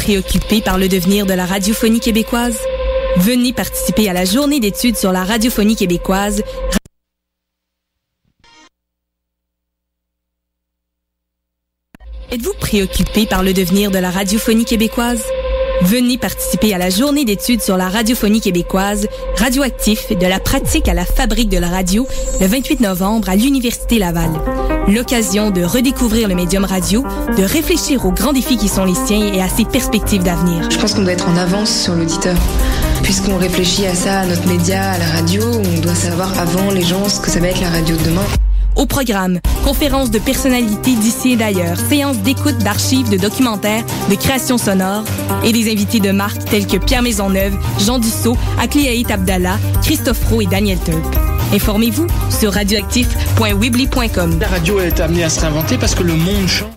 préoccupé par le devenir de la radiophonie québécoise? Venez participer à la journée d'études sur la radiophonie québécoise. Êtes-vous préoccupé par le devenir de la radiophonie québécoise? Venez participer à la journée d'études sur la radiophonie québécoise, radioactif, de la pratique à la fabrique de la radio, le 28 novembre à l'Université Laval. L'occasion de redécouvrir le médium radio, de réfléchir aux grands défis qui sont les siens et à ses perspectives d'avenir. Je pense qu'on doit être en avance sur l'auditeur. Puisqu'on réfléchit à ça, à notre média, à la radio, on doit savoir avant les gens ce que ça va être la radio de demain. Au programme, conférences de personnalités d'ici et d'ailleurs, séances d'écoute d'archives, de documentaires, de créations sonores et des invités de marque tels que Pierre Maisonneuve, Jean Dussault, Akli Abdallah, Christophe Roux et Daniel Turp. Informez-vous sur radioactif.weebly.com. La radio est amenée à se réinventer parce que le monde change.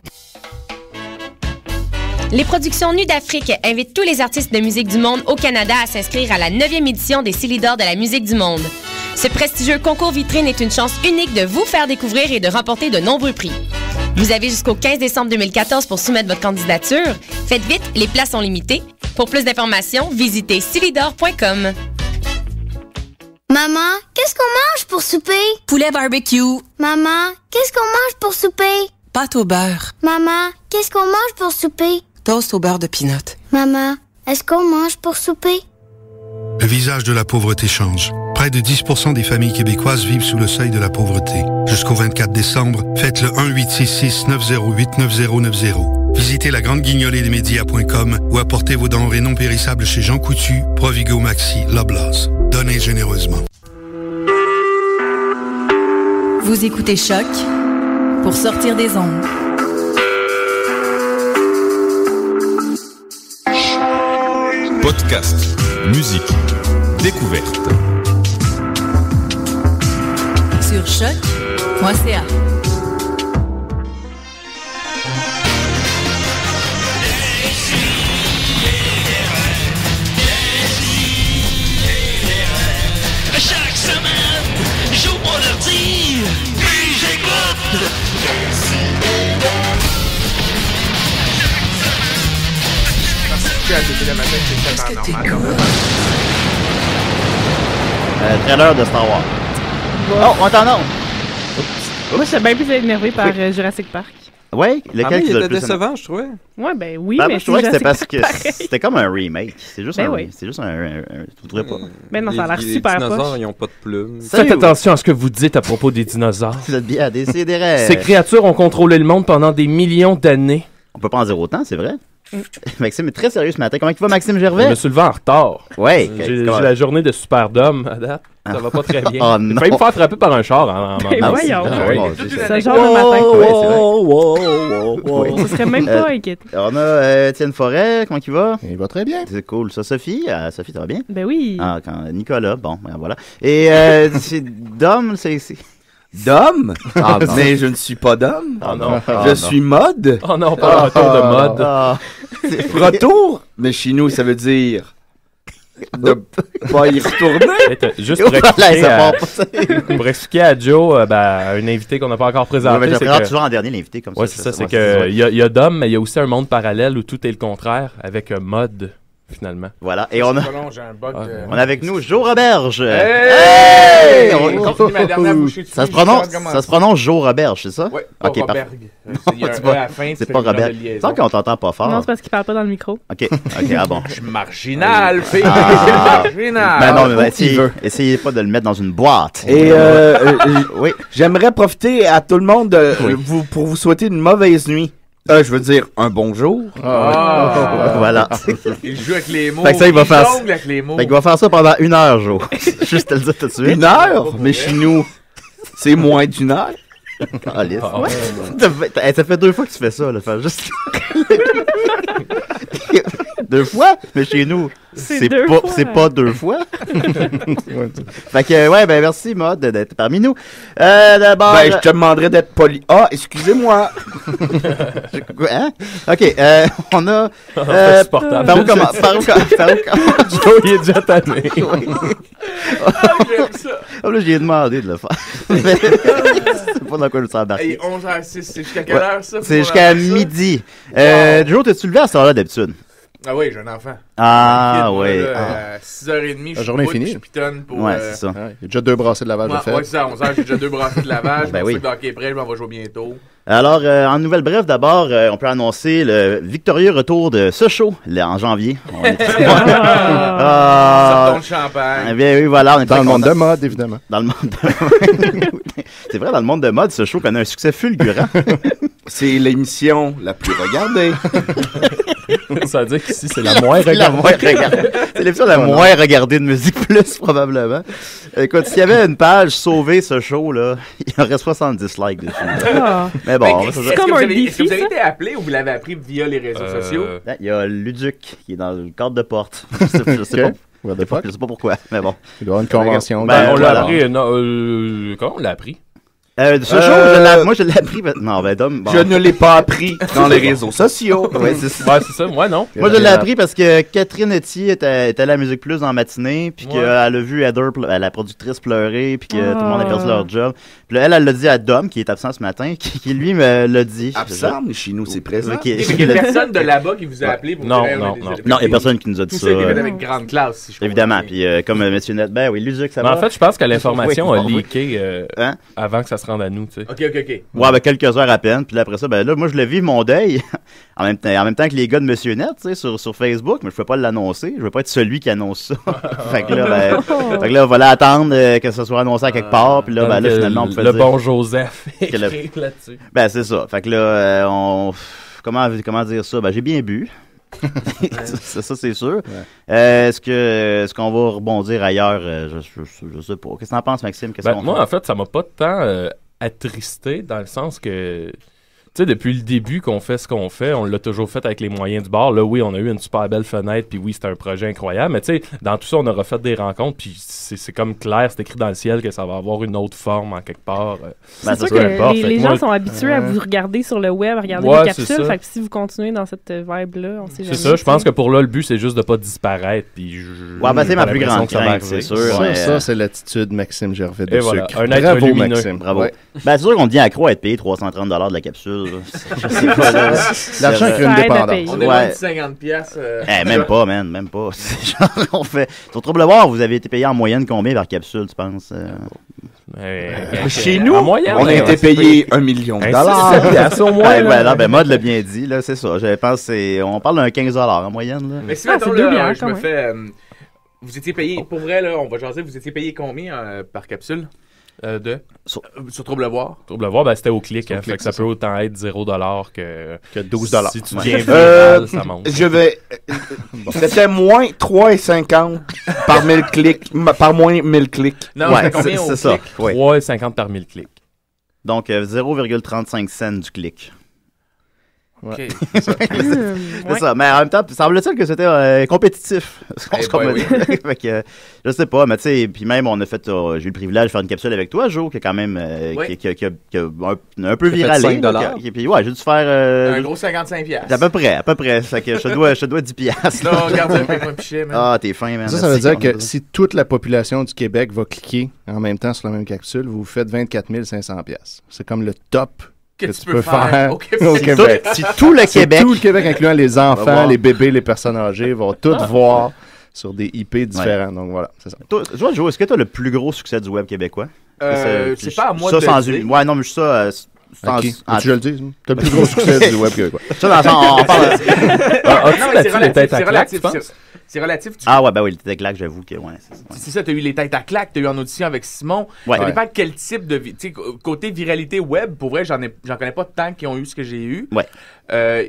Les productions Nues d'Afrique invitent tous les artistes de musique du monde au Canada à s'inscrire à la 9e édition des Célidors de la musique du monde. Ce prestigieux concours vitrine est une chance unique de vous faire découvrir et de remporter de nombreux prix. Vous avez jusqu'au 15 décembre 2014 pour soumettre votre candidature. Faites vite, les places sont limitées. Pour plus d'informations, visitez célidor.com. Maman, qu'est-ce qu'on mange pour souper? Poulet barbecue. Maman, qu'est-ce qu'on mange pour souper? Pâte au beurre. Maman, qu'est-ce qu'on mange pour souper? Toast au beurre de peanut. Maman, est-ce qu'on mange pour souper? Le visage de la pauvreté change. Près de 10% des familles québécoises vivent sous le seuil de la pauvreté. Jusqu'au 24 décembre, faites le 1-866-908-9090. Visitez la grande guignolée des médias.com ou apportez vos denrées non périssables chez Jean Coutu, Provigo Maxi, Loblaws. Donnez généreusement. Vous écoutez Choc pour sortir des ondes. Podcast, musique, découverte. Sur choc.ca. Chaque semaine, j'ouvre mon ordi, puis j'écoute. Trailer de Star Wars. Bon. Oh, on t'en a. Moi, je suis bien plus énervé par Jurassic Park. Ouais, lequel il qui était décevant, je trouvais. Ouais, ben oui, ben, mais je trouvais que c'était parce que pareil. c'était comme un remake. C'est juste ben un. Oui. C'est juste un tu trouvais pas? Ben non, ça a l'air super poche. Les dinosaures, poche. ils ont pas de plumes. Faites attention à ce que vous dites à propos des dinosaures. Vous êtes bien à décider. Ces créatures ont contrôlé le monde pendant des millions d'années. On peut pas en dire autant, c'est vrai. Maxime est très sérieux ce matin. Comment il va, Maxime Gervais? Je me suis levé en retard. Ouais. J'ai la journée de Superdome à date. Ça va pas très bien. Oh, j'ai failli me faire frapper par un char en voyons. C'est genre le matin. Ouais, Ce serait même pas inquiétant. On a Étienne Forêt. Comment il va? Il va très bien. C'est cool. Ça, Sophie? Sophie, ça va bien? Ben oui. Nicolas, bon, voilà. Et c'est Dom, c'est... Dom? Mais je ne suis pas Dom. Oh non. Je suis mode. Oh non, pas retour de mode. Retour? Mais chez nous, ça veut dire de pas y retourner. Juste pour expliquer à Joe, un invité qu'on n'a pas encore présenté. Ouais, je présente toujours en dernier l'invité comme ça. Ouais, c'est ça, c'est qu'il y a Dom, mais il y a aussi un monde parallèle où tout est le contraire, avec mode. Finalement. Voilà. Et on a. On a avec nous Joe Roberge. Hey! Ça se prononce Joe Roberge, c'est ça? Oui. Ok, c'est pas Robert. Sans qu'on t'entend pas fort. Non, c'est parce qu'il parle pas dans le micro. Ok, bon. Je suis marginal, fille. Marginal. Ben non, mais essayez pas de le mettre dans une boîte. Et oui. J'aimerais profiter à tout le monde pour vous souhaiter une mauvaise nuit. Je veux dire, un bonjour. Voilà. Il joue avec les mots. Fait que ça, il va faire avec les mots. Fait qu'il va faire ça pendant 1 heure, Joe. Juste te le dire tout de suite. 1 heure? Mais chez nous, c'est moins d'1 heure. Alice. Ça fait 2 fois que tu fais ça, là. Faire juste... 2 fois? Mais chez nous, c'est pas 2 fois. Fait que, merci, Maud, d'être parmi nous. D'abord... je te demanderais d'être poli. Ah, excusez-moi. Hein? Ok, on a... par où commencer? Joe, il est déjà tanné. J'aime ça. Là, j'ai demandé de le faire. C'est pas dans quoi je me sens embarqué. Hey, 11h06, c'est jusqu'à quelle heure, ça? C'est jusqu'à midi. Joe, t'es-tu levé à cette heure-là, d'habitude? Ah oui, j'ai un enfant. Ah, oui. ouais. À 6h30, La journée est finie. Je pitonne pour... Ouais, c'est ça. Il y a déjà 2 brassées de lavage de fait. Ouais, c'est ça. À 11h, j'ai déjà 2 brassées de lavage. Ben je oui. sais que l'hockey est prêt, je m'en vais jouer bientôt. Alors, en nouvelle bref, d'abord, on peut annoncer le victorieux retour de ce show en janvier. On est Sortons le champagne. Eh bien, oui, voilà. On est Dans le monde de mode, évidemment. Dans le monde de C'est vrai, dans le monde de mode, ce show connaît un succès fulgurant. C'est l'émission la plus regardée. Ça veut dire qu'ici, c'est la moins regardée. La moins regardée. C'est l'émission la moins regardée de Musique Plus, probablement. Écoute, s'il y avait une page sauver ce show-là, il y aurait 70 likes dessus. Mais bon, Est-ce que vous avez été appelé ou vous l'avez appris via les réseaux sociaux? Il y a Luduc qui est dans le cadre de porte. Je sais pas. Je sais pas pourquoi, mais bon. Il doit y avoir une convention. On l'a appris. Comment on l'a appris? Ce show, moi je l'ai appris. Non, ben Dom. Bon. Je ne l'ai pas appris dans les réseaux sociaux. Ouais, c'est ça. Moi, non. Moi, je l'ai appris parce que Catherine Etier était à la Musique Plus en matinée, puis qu'elle a vu Heather, la productrice, pleurer, puis que tout le monde a perdu leur job. Puis là, elle l'a dit à Dom, qui est absent ce matin, qui lui me l'a dit. Absent, mais chez nous, c'est présent. Il y a personne de là-bas qui vous a appelé pour Non, il n'y a personne qui nous a dit ça. Tout ça a été fait avec grande classe, si je comprends. Évidemment, puis comme M. Net, ben oui, Luduc, ça va. En fait, je pense que l'information a leaké avant que ça se rende à nous, tu sais. OK. Ouais, ben quelques heures à peine, puis là, après ça, ben là, moi, je l'ai vu mon deuil, en même temps que les gars de Monsieur Net, tu sais, sur Facebook, mais je ne peux pas l'annoncer, je veux pas être celui qui annonce ça. fait que là, on va l'attendre que ça soit annoncé à quelque part, puis là, ben là, finalement, on peut le bon Joseph écrit là-dessus. Ben, c'est ça. Fait que là, comment dire ça? Ben, j'ai bien bu. ça, c'est sûr. Ouais. Est-ce qu'on va rebondir ailleurs? Je sais pas. Qu'est-ce que t'en penses, Maxime? Moi, en fait, ça m'a pas tant attristé, dans le sens que, tu sais, depuis le début qu'on fait ce qu'on fait, on l'a toujours fait avec les moyens du bord. Là, oui, on a eu une super belle fenêtre, puis oui, c'était un projet incroyable, mais tu sais, dans tout ça, on aura fait des rencontres, puis c'est comme clair, c'est écrit dans le ciel que ça va avoir une autre forme en quelque part. C'est sûr que les gens sont habitués à vous regarder sur le web, à regarder les capsules, fait que si vous continuez dans cette vibe-là, on sait jamais. C'est ça, je pense que pour là, le but, c'est juste de pas disparaître, puis ouais, ben c'est ma plus grande crainte, c'est sûr. Ça, c'est l'attitude Maxime Gervais de voilà, sucre. un être Bravo, lumineux. Maxime. Bravo. Ouais. Ben, c'est sûr qu'on devient accro à être payé 330 $ de la capsule. Je sais pas, là. L'argent crée une dépendance. On est loin de 50$. Même pas, man, même pas. Genre, on fait... Sur Trouble Voir, vous avez été payé en moyenne combien par capsule, tu penses? Chez nous, on a été payé $1 million. Au moins. Ben, Mode l'a bien dit, là, c'est ça. Je pense on parle d'un 15$ en moyenne, là. Mais si maintenant, là, je me fais... vous étiez payé, pour vrai, là, on va jaser, vous étiez payé combien par capsule? Sur Trouble Voir. Trouble Voir, ben c'était au clic, hein, fait que ça peut autant être $0 que $12. Si tu deviens viral, ça monte. C'était moins 3,50 par 1000 clics, par moins 1000 clics. Non, ouais, combien c'est ça. 3,50 par 1000 clics. Donc 0,35 cents du clic. Ouais. Okay. C'est ça, mais en même temps, semble-t-il que c'était compétitif. Fait que, je sais pas, mais tu sais, puis même on a fait, j'ai eu le privilège de faire une capsule avec toi, Jo, qui est quand même qui a un peu viralé. Puis ouais, j'ai dû faire un gros 55$. À peu près. Fait que je te dois 10$. Non, regarde, ça fait pas pichet, man. Ah, t'es fin, man. Ça veut dire que si toute la population du Québec va cliquer en même temps sur la même capsule, vous faites 24 500$. C'est comme le top que tu peux faire au Québec. Si tout le Québec, incluant les enfants, les bébés, les personnes âgées, vont tout voir sur des IP différents. Donc voilà, c'est ça. Toi, Jo, est-ce que tu as le plus gros succès du web québécois? C'est pas à moi de le dire. Ouais, non, mais ça... Tu le dis, t'as le plus gros succès du web québécois. Ça, dans le sens, on parle... C'est relatif. Ah ouais, ben oui, les têtes à claque, j'avoue que c'est ça, t'as eu les têtes à claque, t'as eu en audition avec Simon. Ça dépend de quel type de... Tu sais, côté viralité web, pour vrai, j'en connais pas tant qui ont eu ce que j'ai eu. Ouais.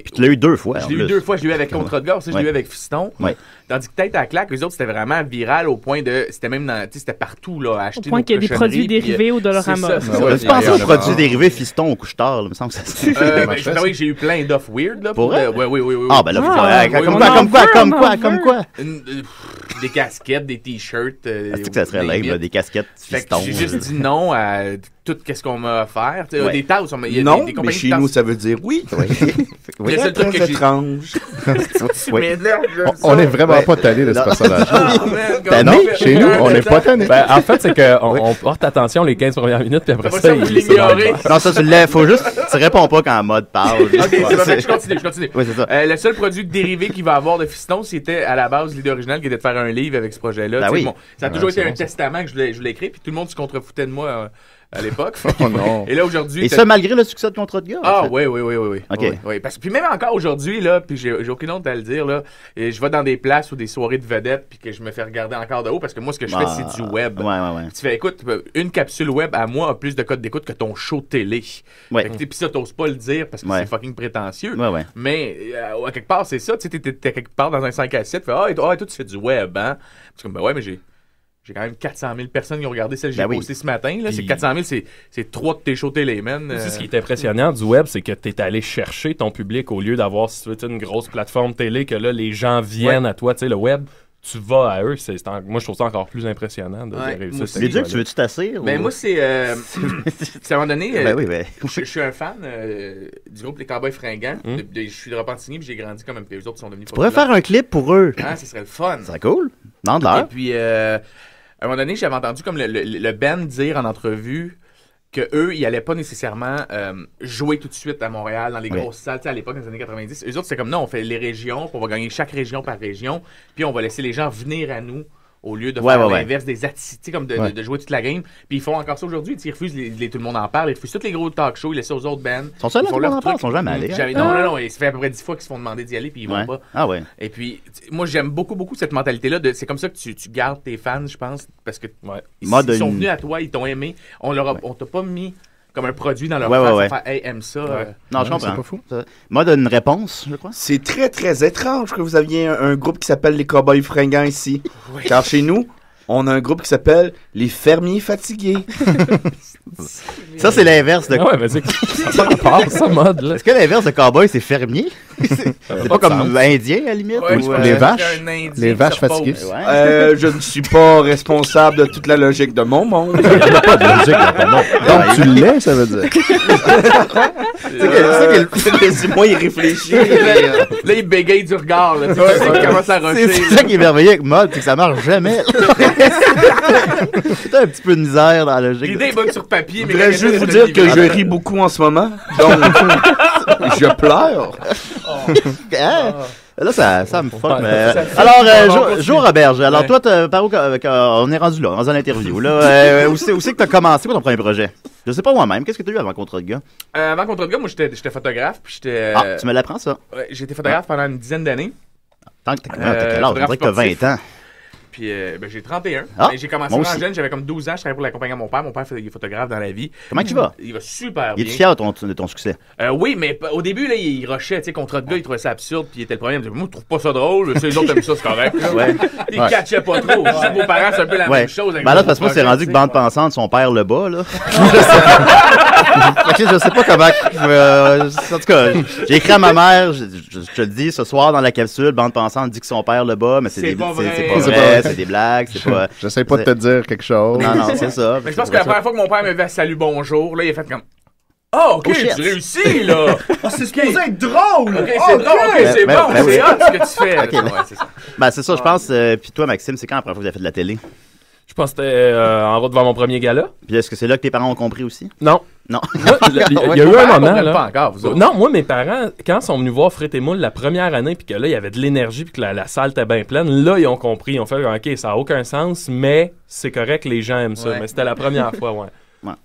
Puis tu l'as eu 2 fois. Je l'ai eu 2 fois. Je l'ai eu avec Contre de Gare, je l'ai eu avec Fiston. Ouais. Tandis que Tête à claque, eux autres, c'était vraiment viral au point de... C'était même dans... Tu sais, c'était partout, là, à acheter. Au point qu'il y a des produits dérivés au Dollarama. Tu penses aux produits dérivés Fiston au couche-tard, il me semble que ça oui, j'ai eu plein d'offres weird, là. Pour vrai? Oui. Ah, ben là, comme quoi? Des casquettes, des t-shirts. Est-ce que ça serait lame, des casquettes Fiston? J'ai juste dit non à tout ce qu'on m'a offert. Des tasses. Non, mais chez nous, ça veut dire oui. Le seul truc que j'ai... étrange. On est vraiment pas tanné de ce personnage. Chez nous, on n'est pas tanné. En fait, c'est qu'on porte attention les 15 premières minutes, puis après ça, non, ça, tu l'as. Faut juste. Tu réponds pas quand Mode parle. Ok, je continue. Oui, c'est ça. Le seul produit dérivé qu'il va avoir de Fiston, c'était à la base l'idée originale qui était de faire un livre avec ce projet-là. Ben oui. Bon, ça a toujours été un testament que je voulais écrire, puis tout le monde se contrefoutait de moi à l'époque. Oh non. Et là, aujourd'hui. Et ça, malgré le succès de Contrat de gars. Ah, en fait. oui. OK. Oui. Parce que, puis même encore aujourd'hui, là, puis j'ai aucune honte à le dire, là, et je vais dans des places ou des soirées de vedettes, puis que je me fais regarder encore de haut, parce que moi, ce que je fais, c'est du web. Ouais. Tu fais, écoute, une capsule web à moi a plus de codes d'écoute que ton show télé. Ouais. Puis ça, t'oses pas le dire parce que c'est fucking prétentieux. Ouais. Mais, à quelque part, c'est ça. Tu sais, t'es quelque part dans un 5 à 7, tu fais, toi, tu fais du web, hein. Puis comme, ben ouais, mais j'ai quand même 400 000 personnes qui ont regardé celle que j'ai postée ce matin. Là. C'est 400 000, c'est 3 de tes shows télé, man. Ce qui est impressionnant du web, c'est que tu es allé chercher ton public au lieu d'avoir, si tu veux, une grosse plateforme télé, que là, les gens viennent à toi. Tu sais, le web, tu vas à eux. Moi, je trouve ça encore plus impressionnant de réussir ça. Luduc, tu veux-tu t'asseoir? Ben, moi, c'est à un moment donné, je suis un fan du groupe Les Cowboys Fringants. Je suis de Repentigny, puis j'ai grandi comme un peu. Eux autres sont devenus. Tu pourrais faire un clip pour eux. Ah, ce serait le fun. C'est cool. Non, de l'heure. Et puis, à un moment donné, j'avais entendu comme le band dire en entrevue que eux, ils allaient pas nécessairement jouer tout de suite à Montréal dans les grosses salles. À l'époque, dans les années 90, eux autres, c'est comme non, on fait les régions, puis on va gagner chaque région par région, puis on va laisser les gens venir à nous au lieu de faire l'inverse des attitudes, comme de jouer toute la game. Puis ils font encore ça aujourd'hui. Ils refusent, tout le monde en parle, ils refusent tous les gros talk shows, ils laissent ça aux autres bands. Ils sont seuls, tout le monde en parle, ils sont jamais allés. Non, ça fait à peu près 10 fois qu'ils se font demander d'y aller, puis ils vont pas. Ah ouais. Et puis, moi, j'aime beaucoup cette mentalité-là. C'est comme ça que tu gardes tes fans, je pense, parce que ils sont venus à toi, ils t'ont aimé. On t'a pas mis comme un produit dans leur face, faire hey, aime ça. Non, je comprends. C'est pas fou. Mode une réponse, je crois. C'est très, très étrange que vous aviez un groupe qui s'appelle les Cowboys Fringants ici. Oui. Car chez nous, on a un groupe qui s'appelle les Fermiers Fatigués. Ça, c'est l'inverse de... Ouais, mais c'est ça, Mode, là. Est-ce que l'inverse de cowboy, c'est fermier? C'est pas comme indien, à la limite? Ou les vaches? Les vaches fatiguées. Je ne suis pas responsable de toute la logique de mon monde. Il n'y a pas de logique dans ton monde. Donc, tu l'es, ça veut dire. C'est moi, il réfléchit. Là, il bégaye du regard. Là, il commence à rusher. C'est ça qui est merveilleux avec Mode, c'est que ça marche jamais. C'est un petit peu de misère dans la logique. L'idée est bonne sur papier, mais... Je voudrais juste vous dire que je ris beaucoup en ce moment. Donc, je pleure. Là, ça me fuck. Alors, Jo Roberge, alors toi, par où on est rendu là, dans une interview. Là, où c'est que tu as commencé? Quoi ton premier projet? Je sais pas moi-même. Qu'est-ce que tu as eu avant Contrat de gars? Avant Contrat de gars, moi, j'étais photographe. Puis j'étais. Tu me l'apprends, ça? Ouais, j'ai été photographe pendant une dizaine d'années. Tant que t'as quel âge? On dirait que t'as 20 ans. Puis j'ai 31. J'ai commencé vraiment jeune, j'avais comme 12 ans, je travaillais pour la compagnie à mon père. Mon père il est photographe dans la vie. Comment tu vas? Il va super bien. Il est fier de ton succès? Oui, mais au début, là, il rushait, tu sais, Contrat de gars, il trouvait ça absurde, puis il était le premier, il me disait, moi, je trouve pas ça drôle, les autres aiment ça, c'est correct. Il catchait pas trop. Vos parents, c'est un peu la même chose. Ben là, parce que moi, c'est rendu que bande pensante, son père le bat, là. Je sais pas comment. En tout cas, j'ai écrit à ma mère, je te le dis, ce soir dans la capsule, bande pensante dit que son père le bat, mais c'est pas vrai, c'est des blagues, c'est pas. J'essaie pas de te dire quelque chose. Non, c'est ça. Mais je pense que la première fois que mon père me fait salut bonjour, là, il a fait comme. Ah, ok, tu réussis, là! C'est supposé être drôle! Ok, c'est drôle, c'est bon, c'est hot ce que tu fais. C'est ça. Ben, c'est ça, je pense. Puis toi, Maxime, c'est quand la première fois que vous avez fait de la télé? Je pense que c'était en route devant mon premier gala. Puis est-ce que c'est là que tes parents ont compris aussi? Non. Non. Il y a eu un moment, là. Pas encore, vous autres. Non, moi, mes parents, quand ils sont venus voir Frites et Moules la première année, puis que là, il y avait de l'énergie, puis que la salle était bien pleine, là, ils ont compris. Ils ont fait, OK, ça n'a aucun sens, mais c'est correct, les gens aiment ça. Mais c'était la première fois,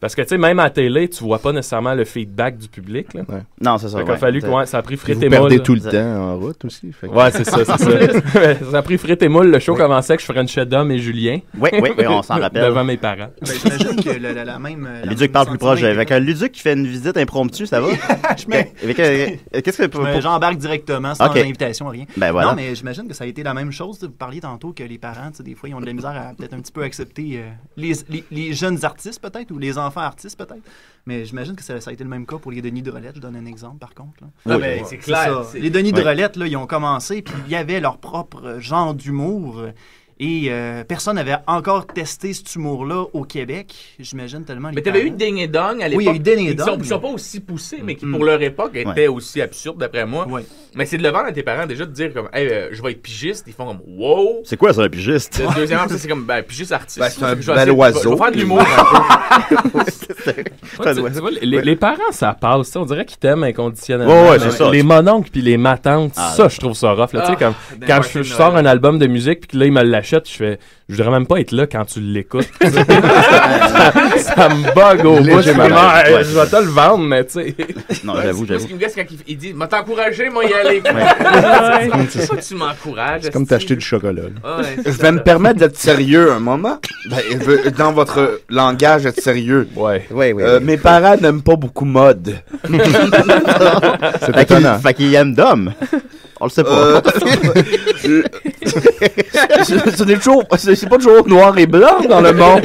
Parce que, tu sais, même à la télé, tu vois pas nécessairement le feedback du public. Là. Non, c'est ça. Il a fallu que ça a pris Frites et Moules. Vous perdez tout le temps en route aussi. Ouais, c'est ça. Ça a pris Frites et Moules. Le show commençait que je frenchais Dom et Julien. Oui, on s'en rappelle. Devant mes parents. J'imagine que la même. Luduc parle plus proche. Avec un Luduc qui fait une visite impromptue, ça va? Qu'est-ce que. J'embarque directement sans invitation, rien. Ben voilà. Non, mais j'imagine que ça a été la même chose. Vous parliez tantôt que les parents, des fois, ils ont de la misère à peut-être un petit peu accepter les jeunes artistes, peut-être, ou les enfants artistes, peut-être. Mais j'imagine que ça a été le même cas pour les Denis Drolet. Je donne un exemple, par contre. Là. C'est clair. Les Denis Drolet, là, ils ont commencé, puis il y avait leur propre genre d'humour. Et personne n'avait encore testé cet humour-là au Québec, j'imagine tellement. Mais t'avais eu Ding et Dong à l'époque. Oui, il y a eu Ding et Dong. Qui sont pas aussi poussés, mais qui pour leur époque étaient aussi absurdes, d'après moi. Ouais. Mais c'est de le vendre à tes parents déjà, de dire comme, hey, je vais être pigiste. Ils font comme, wow. C'est quoi ça, un pigiste? Deuxièmement, c'est comme, pigiste artiste. Ben, c'est un bel oiseau. Je vais faire de l'humour un peu. Les parents, ça passe. On dirait qu'ils t'aiment inconditionnellement. Ouais, c'est ça. Les mononcles puis les matantes, ça, je trouve ça rough. Là, tu sais, comme quand je sors un album de musique puis que là, ils me l'achètent, je voudrais même pas être là quand tu l'écoutes. Ça me bug au bout. Je vais te le vendre, mais tu sais. Non, j'avoue. Ce qui me gosse, c'est quand il dit, m'a t'encouragé, moi, y aller. C'est pas que tu m'encourages. C'est comme t'acheter du chocolat. Je vais me permettre d'être sérieux un moment. Dans votre langage, être sérieux. Oui. Mes parents n'aiment pas beaucoup mode. C'est étonnant. Fait qu'ils aiment Dom. On le sait pas. C'est pas toujours noir et blanc dans le monde.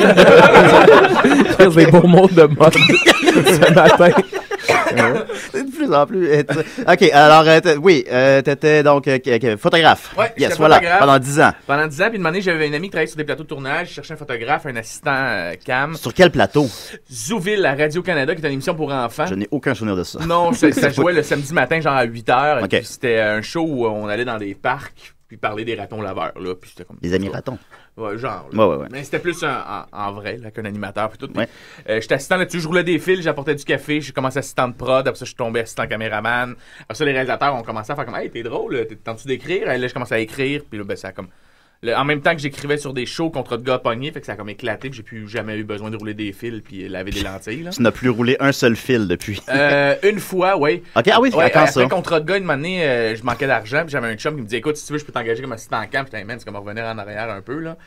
C'est des beaux mots de mode ce matin. C'est de plus en plus. OK, alors, t'étais donc photographe. Ouais, yes, voilà, photographe. pendant 10 ans. Pendant 10 ans, puis une année, j'avais un ami qui travaillait sur des plateaux de tournage. Je cherchais un photographe, un assistant cam. Sur quel plateau? Zouville, à Radio-Canada, qui est une émission pour enfants. Je n'ai aucun souvenir de ça. Non, ça jouait le samedi matin, genre à 8h. OK. Puis c'était un show où on allait dans des parcs, puis parler des ratons laveurs, là. Puis c'était comme... Les amis ratons. Ouais, genre. Ouais. Mais c'était plus en vrai, là, qu'un animateur. Puis tout. Ouais. J'étais assistant là-dessus, je roulais des fils, j'apportais du café, j'ai commencé assistant de prod, après ça, je suis tombé assistant caméraman. Après ça, les réalisateurs ont commencé à faire comme, hey, t'es drôle, t'es-tu d'écrire? Et là, je commençais à écrire, puis là, ça a comme. En même temps que j'écrivais sur des shows contre de gars pognés, fait que ça a comme éclaté, puis j'ai plus jamais eu besoin de rouler des fils puis laver des lentilles. Là. Tu n'as plus roulé un seul fil depuis. Une fois, oui. OK, ah oui, ouais, quand ça? Après, contre de gars, une année, je manquais d'argent, puis j'avais un chum qui me disait, écoute, si tu veux, je peux t'engager comme assistant en camp, puis man, c'est comme revenir en arrière un peu, là.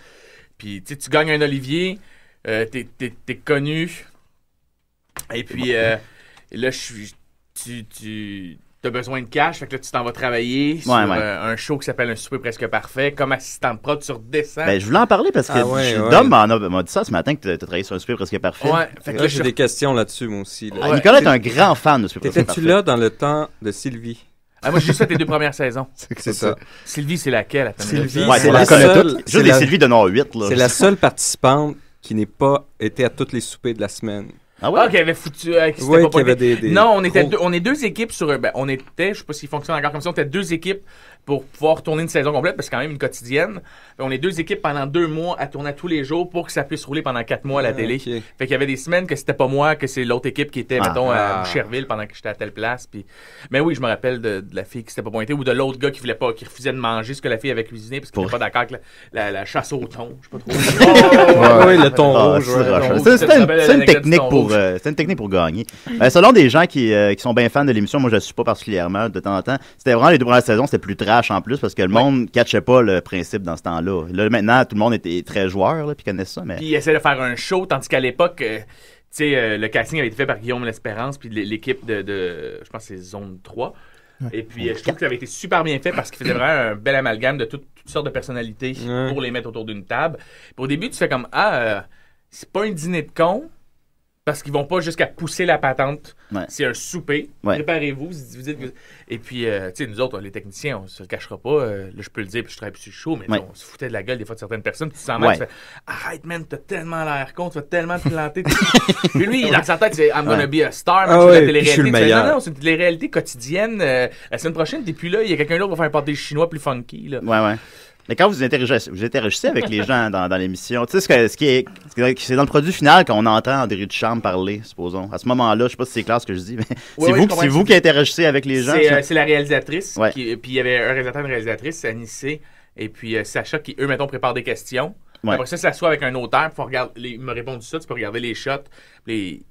Puis, tu sais, tu gagnes un Olivier, t'es connu, et puis, là, t'as besoin de cash, fait que là, tu t'en vas travailler sur un show qui s'appelle Un souper presque parfait, comme assistant de prod sur Descend. Ben, je voulais en parler parce que Dom m'a dit ça ce matin que tu as travaillé sur Un souper presque parfait. Ouais, fait que là, j'ai des questions là-dessus, moi aussi. Là. Nicolas est un grand fan de Ce souper presque parfait. T'étais-tu là dans le temps de Sylvie? Moi, j'ai juste fait les 2 premières saisons. C'est ça. Sylvie, c'est laquelle? Sylvie, c'est la seule. Juste des Sylvie de Nord 8. Là. C'est la seule participante qui n'est pas été à tous les soupers de la semaine. Ah ouais? Qui avait foutu. Oui, qui avait des. Non, on est 2 équipes sur. On était, je sais pas s'il fonctionne encore comme ça, on était 2 équipes pour pouvoir tourner une saison complète, parce que c'est quand même une quotidienne. On est 2 équipes pendant 2 mois à tourner tous les jours pour que ça puisse rouler pendant 4 mois à la télé. Okay. Fait qu'il y avait des semaines que c'était pas moi, que c'est l'autre équipe qui était, mettons, à Boucherville pendant que j'étais à telle place. Puis... Mais oui, je me rappelle de la fille qui s'était pas pointée ou de l'autre gars qui refusait de manger ce que la fille avait cuisiné parce qu'il n'était pas d'accord avec la chasse au thon. Je sais pas trop. Oui, le thon rouge. C'est une technique pour gagner. Selon des gens qui sont bien fans de l'émission, moi je ne suis pas particulièrement de temps en temps, c'était vraiment les 2 premières saisons, c'était plus trash en plus parce que le monde ne catchait pas le principe dans ce temps-là. Là, maintenant, tout le monde était très joueur puis connaissait ça. Mais... Puis ils essaient de faire un show, tandis qu'à l'époque, le casting avait été fait par Guillaume L'Espérance puis l'équipe de je pense que c'est Zone 3. Et puis je trouve que ça avait été super bien fait parce qu'il faisait vraiment un bel amalgame de toutes sortes de personnalités pour les mettre autour d'une table. Puis au début, tu fais comme c'est pas un dîner de con. Parce qu'ils vont pas jusqu'à pousser la patente. Ouais. C'est un souper. Ouais. Préparez-vous. Vous dites que... Et puis, tu sais, nous autres, les techniciens, on se le cachera pas. Là, je peux le dire, puis je travaille plus sur le show, mais on se foutait de la gueule des fois de certaines personnes. Tu te sens mal, tu fais arrête, man, t'as tellement l'air con, tu vas tellement te planter. Puis lui, dans sa tête, c'est I'm gonna be a star. La télé-réalité. Je suis le meilleur. Non, c'est une télé-réalité quotidienne. La semaine prochaine, t'es plus là. Il y a quelqu'un d'autre qui va faire un pâté chinois plus funky. Là. Ouais. Mais quand vous interagissez avec les gens dans l'émission, tu sais, c'est dans le produit final qu'on entend André Ducharme parler, supposons. À ce moment-là, je sais pas si c'est clair ce que je dis, mais c'est vous qui interagissez avec les gens. C'est la réalisatrice. Ouais. Puis il y avait un réalisateur et une réalisatrice, Anissé, et puis Sacha, qui, eux, mettons, préparent des questions. Ouais. Après ça s'assoit avec un auteur pour regarder, il me répond du ça, tu peux regarder les shots.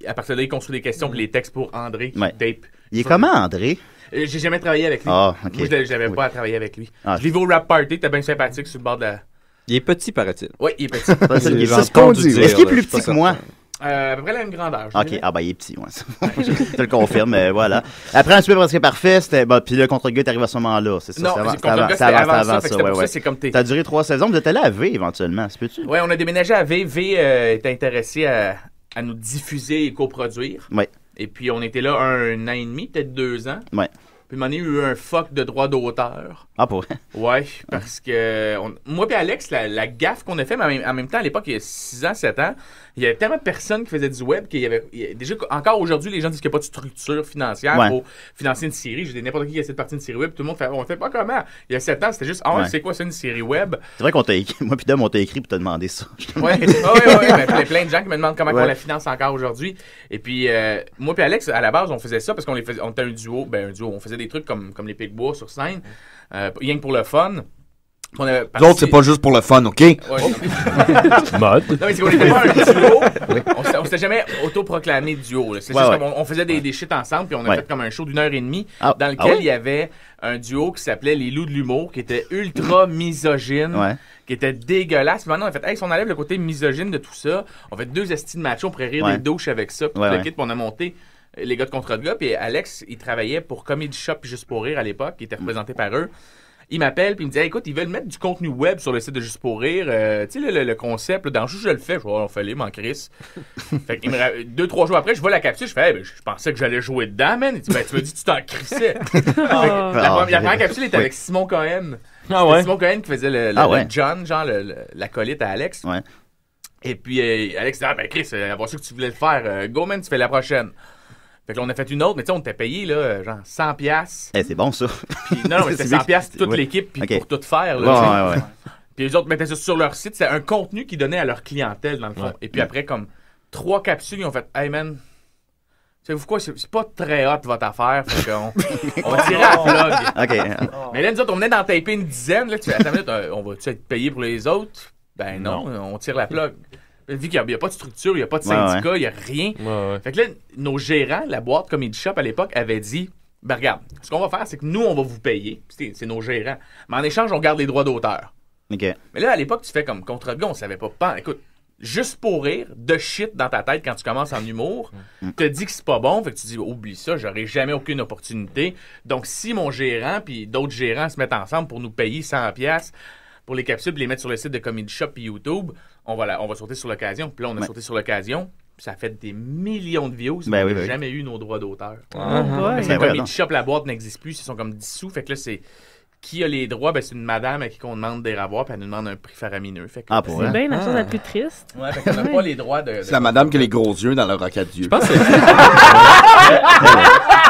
À partir de là, il construit des questions, puis les textes pour André, qui tape. Il est comment, André? J'ai jamais travaillé avec lui. Ah, OK. Moi, j'avais pas à travailler avec lui. Je l'ai vu au rap party, t'es bien sympathique sur le bord de la... Il est petit, paraît-il. Oui, il est petit. C'est ce qu'on dit. Est-ce qu'il est plus petit que moi? À peu près la même grandeur. OK, il est petit, je te le confirme, mais voilà. Après, un super presque parfait, c'était... puis le contre-gars est arrivé à ce moment-là, c'est ça? Non, le contre-gars, c'était avant ça. Ça, c'est comme t'as duré 3 saisons, vous êtes allé à V, éventuellement, c'est peux-tu? Oui, on a déménagé à V. V était intéressé à nous diffuser et coproduire. Oui. Et puis, on était là 1 an et demi, peut-être 2 ans. Ouais. Puis, il y a eu un fuck de droit d'auteur. Ah, pour vrai? Ouais, parce que moi et Alex, la gaffe qu'on a fait, mais en même temps, à l'époque, il y a 6 ans, 7 ans, il y avait tellement de personnes qui faisaient du web qu'il y avait... Déjà, encore aujourd'hui, les gens disent qu'il n'y a pas de structure financière pour financer une série. J'ai dit n'importe qui essaie de partir une série web, tout le monde fait « On fait pas comment? » Il y a 7 ans, c'était juste « Ah, c'est quoi ça, une série web? » C'est vrai qu'on t'a écrit, moi puis Dom, on t'a écrit pour te demander ça. Oui, mais plein de gens qui me demandent comment on la finance encore aujourd'hui. Et puis, moi et Alex, à la base, on faisait ça parce qu'on était un duo. On faisait des trucs comme les Picbois sur scène, rien que pour le fun. Les autres, c'est pas juste pour le fun, OK? Ouais, mode. Non, mais c'est qu'on était pas un duo. On s'était jamais autoproclamé duo. C'est juste comme on faisait des shit ensemble, puis on a fait comme un show d'1h30 dans lequel il y avait un duo qui s'appelait Les Loups de l'humour, qui était ultra misogyne, qui était dégueulasse. Puis maintenant, on a fait, si on enlève le côté misogyne de tout ça, on fait 2 estis de macho, on pourrait rire des douches avec ça, puis le kit, puis on a monté les gars de Contre de gars, puis Alex, il travaillait pour Comedy Shop Juste pour rire à l'époque, il était représenté par eux. Il m'appelle puis il me dit écoute, ils veulent mettre du contenu web sur le site de Juste pour rire. Tu sais, le concept, là, dans Juste je le fais. Je vois, on fait les, m'en crisse. Fait que 2-3 jours après, je vois la capsule. Je fais, je pensais que j'allais jouer dedans, man. Il dit, tu me dis, tu t'en crissais. La première capsule était avec Simon Cohen. Simon Cohen qui faisait le John, genre l'acolyte à Alex. Et puis, Alex dit, Chris, avoir su que tu voulais le faire. Go, man, tu fais la prochaine. Fait que là, on a fait une autre, mais tu sais, on t'a payé, là, genre 100$. C'est bon, ça. Puis, non, mais c'était 100$ toute l'équipe, puis pour tout faire, là. Puis les autres mettaient ça sur leur site. C'était un contenu qu'ils donnaient à leur clientèle, dans le fond. Et puis après, comme 3 capsules, ils ont fait, hey man, savez-vous quoi, c'est pas très hot votre affaire. Fait qu'on on va tirer à la plug. Mais là, nous autres, on venait d'en taper une dizaine. Là, tu fais, attends une minute, on va-tu être payé pour les autres? Ben non, on tire la plug. Vu qu'il n'y a pas de structure, il n'y a pas de syndicat, il n'y a rien. Fait que là, nos gérants, la boîte Comedy Shop à l'époque, avaient dit, ben regarde, ce qu'on va faire, c'est que nous, on va vous payer. C'est nos gérants. Mais en échange, on garde les droits d'auteur. Mais là, à l'époque, tu fais comme Contre de gars, on savait pas. Écoute, Juste pour rire, de shit dans ta tête quand tu commences en humour, te dis que c'est pas bon, fait que tu dis, oublie ça, j'aurai jamais aucune opportunité. Donc, si mon gérant puis d'autres gérants se mettent ensemble pour nous payer 100$ pour les capsules et les mettre sur le site de Comedy Shop et YouTube, on va sauter sur l'occasion. Puis là, on a sauté sur l'occasion. Ça fait des millions de views. On n'a jamais eu nos droits d'auteur. Comedy Shop, la boîte n'existe plus. Ils sont comme dissous. Fait que là, c'est... Qui a les droits? Ben, c'est une madame à qui on demande des ravoirs, puis elle nous demande un prix faramineux. Fait que, c'est bien la chose la plus triste. Ouais, fait qu'on n'a pas les droits de... C'est la madame qui a les gros yeux dans le roquette d'yeux. Je pense que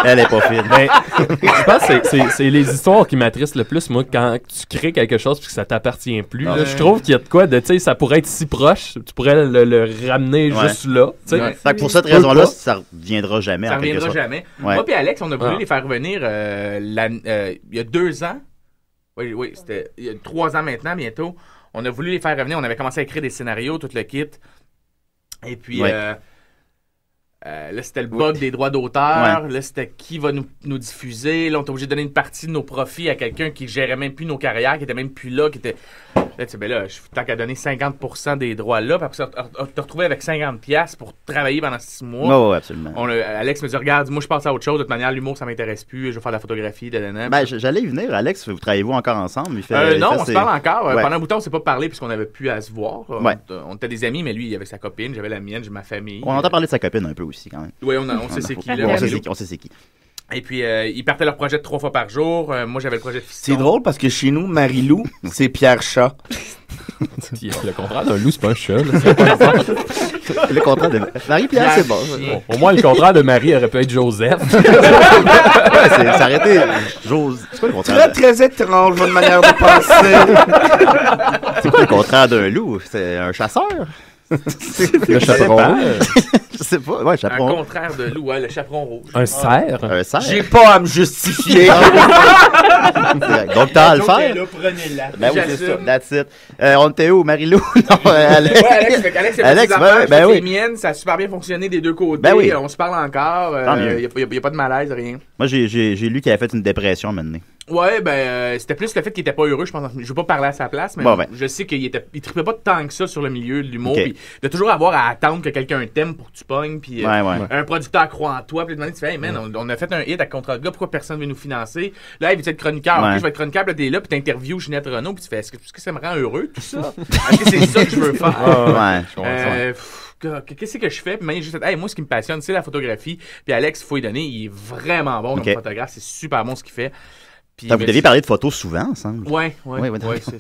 elle est pas fine. Mais je pense que c'est les histoires qui m'attristent le plus, moi, quand tu crées quelque chose puis que ça t'appartient plus. Là, je trouve qu'il y a de quoi de, tu sais, ça pourrait être si proche, tu pourrais le ramener juste là. Fait que pour cette raison-là, ça reviendra jamais. Ça reviendra jamais. Moi et Alex, on a voulu les faire revenir il y a 2 ans. Oui, c'était il y a 3 ans maintenant, bientôt. On a voulu les faire revenir. On avait commencé à écrire des scénarios, tout le kit. Et puis, là, c'était le bug des droits d'auteur. Là, c'était qui va nous diffuser. Là, on était obligé de donner une partie de nos profits à quelqu'un qui gérait même plus nos carrières, qui était même plus là, qui était... Là, tu sais, ben là, tant qu'à donner 50% des droits là, puis après ça, te retrouver avec 50$ pour travailler pendant 6 mois. Oui, absolument. Alex me dit, regarde, moi, je passe à autre chose. De toute manière, l'humour, ça m'intéresse plus. Je vais faire de la photographie, Ben, j'allais y venir. Alex, vous travaillez-vous encore ensemble? Non, on se parle encore. Pendant un bout de temps, on s'est pas parlé puisqu'on avait plus à se voir. On était des amis, mais lui, il avait sa copine, j'avais la mienne, j'ai ma famille. On entend parler de sa copine un peu aussi, quand même. Oui, on sait c'est qui. On sait c'est qui. Et puis, ils partaient leur projet 3 fois par jour. Moi, j'avais le projet de fiston. C'est drôle parce que chez nous, Marie-Lou, c'est Pierre Chat. Le contraire d'un loup, c'est pas un chat. Le contraire de Marie-Pierre, c'est bon. Au moins, le contraire de Marie aurait pu être Joseph. Ça aurait été Joseph. C'est quoi le contraire? Très étrange, votre manière de penser. C'est quoi le contraire d'un loup? C'est un chasseur? Le chaperon. Je sais pas. Ouais, chaperon. Un contraire de loup, le chaperon rouge. Un cerf. Un cerf. J'ai pas à me justifier. Donc, t'as à le faire. Là, prenez-la. Ben oui, c'est ça. That's it. On était où, Marie-Lou? Non, Alex. Alex, les miennes, ça a super bien fonctionné des deux côtés. Ben oui. On se parle encore. Il n'y a pas de malaise, rien. Moi, j'ai lu qu'il avait fait une dépression maintenant. Ouais, c'était plus le fait qu'il était pas heureux, je pense. Je veux pas parler à sa place, mais je sais qu'il trippait pas tant que ça sur le milieu de l'humour. Puis de toujours avoir à attendre que quelqu'un t'aime pour que tu pognes. Puis un producteur croit en toi. Puis tu fais, hey man, on a fait un hit à Contre de gars, pourquoi personne veut nous financer? Là, il veut être chroniqueur. Ok, je vais être chroniqueur, puis là, t'es là, puis t'interviews Ginette Renault, puis tu fais, est-ce que ça me rend heureux, tout ça? Est-ce que c'est ça que je veux faire? qu'est-ce que je fais? Puis j'ai fait, hey, moi, ce qui me passionne, c'est la photographie. Puis Alex, il faut y donner, il est vraiment bon comme photographe. C'est super bon ce qu'il fait. Puis, vous deviez parler de photos souvent ensemble. Oui, ça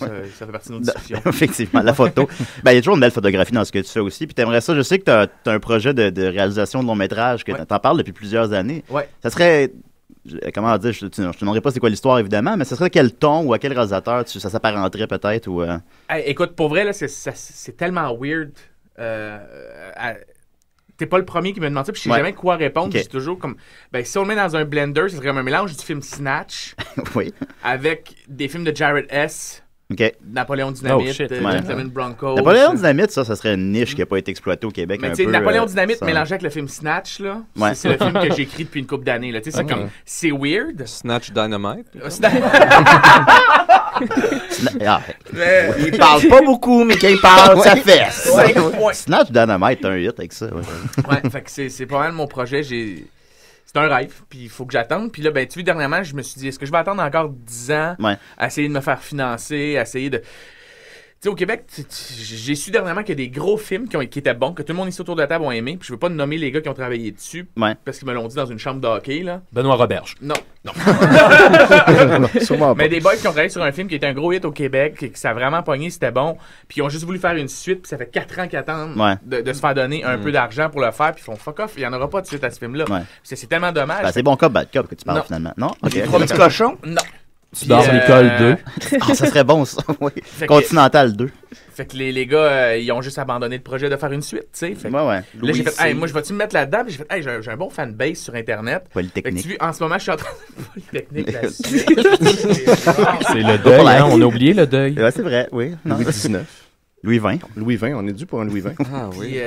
fait partie de nos discussions. Effectivement, la photo. Il y a toujours une belle photographie dans ce que tu fais aussi. Puis t'aimerais ça, je sais que tu as un projet de réalisation de long métrage, que t'en parles depuis plusieurs années. Ouais. Ça serait, comment dire, je te demanderai pas c'est quoi l'histoire évidemment, mais ça serait quel ton ou à quel réalisateur ça s'apparenterait peut-être ou. Hey, écoute, pour vrai, là, c'est tellement weird. T'es pas le premier qui me demande ça, puis je sais jamais quoi répondre. C'est toujours comme, si on le met dans un blender, ce serait comme un mélange du film Snatch avec des films de Jared S. Napoléon Dynamite, Gentleman Broncos. Napoléon Dynamite, ça serait une niche qui n'a pas été exploitée au Québec. Mais tu sais, Napoléon Dynamite mélangé avec le film Snatch, là, c'est le film que j'ai écrit depuis une couple d'années. Tu sais, c'est comme, c'est weird. Snatch Dynamite. Il parle pas beaucoup, mais quand il parle, ça fesse. Snatch Dynamite, t'as un hit avec ça. Fait que c'est pas mal mon projet. C'est un rêve, puis il faut que j'attende. Puis là, tu vois, dernièrement, je me suis dit, est-ce que je vais attendre encore 10 ans à essayer de me faire financer, à essayer de... Tu sais, au Québec, j'ai su dernièrement qu'il y a des gros films qui étaient bons, que tout le monde ici autour de la table ont aimé. Puis je veux pas nommer les gars qui ont travaillé dessus, parce qu'ils me l'ont dit dans une chambre de hockey, là. Benoît Roberge. Non. Mais des boys qui ont travaillé sur un film qui était un gros hit au Québec, que ça a vraiment pogné, c'était bon. Puis ils ont juste voulu faire une suite, puis ça fait 4 ans qu'ils attendent de se faire donner un peu d'argent pour le faire, puis ils font fuck off, il y en aura pas de suite à ce film-là. C'est tellement dommage. C'est bon cop, bad cop que tu parles finalement. Non? Okay. 3 petits cochons? Non. Tu dors l'école 2. Ça serait bon, ça. Continental 2. Fait que les gars, ils ont juste abandonné le projet de faire une suite, tu sais. Là, j'ai fait, hey, moi, je vais-tu me mettre là-dedans? Puis j'ai fait, hey, j'ai un bon fanbase sur Internet. Polytechnique. Fait que en ce moment, je suis en train de... Polytechnique, la suite. C'est le deuil, hein? On a oublié le deuil. Ouais, c'est vrai, oui. Louis XIX. Louis XX. Louis XX, on est dû pour un Louis XX. Ah oui.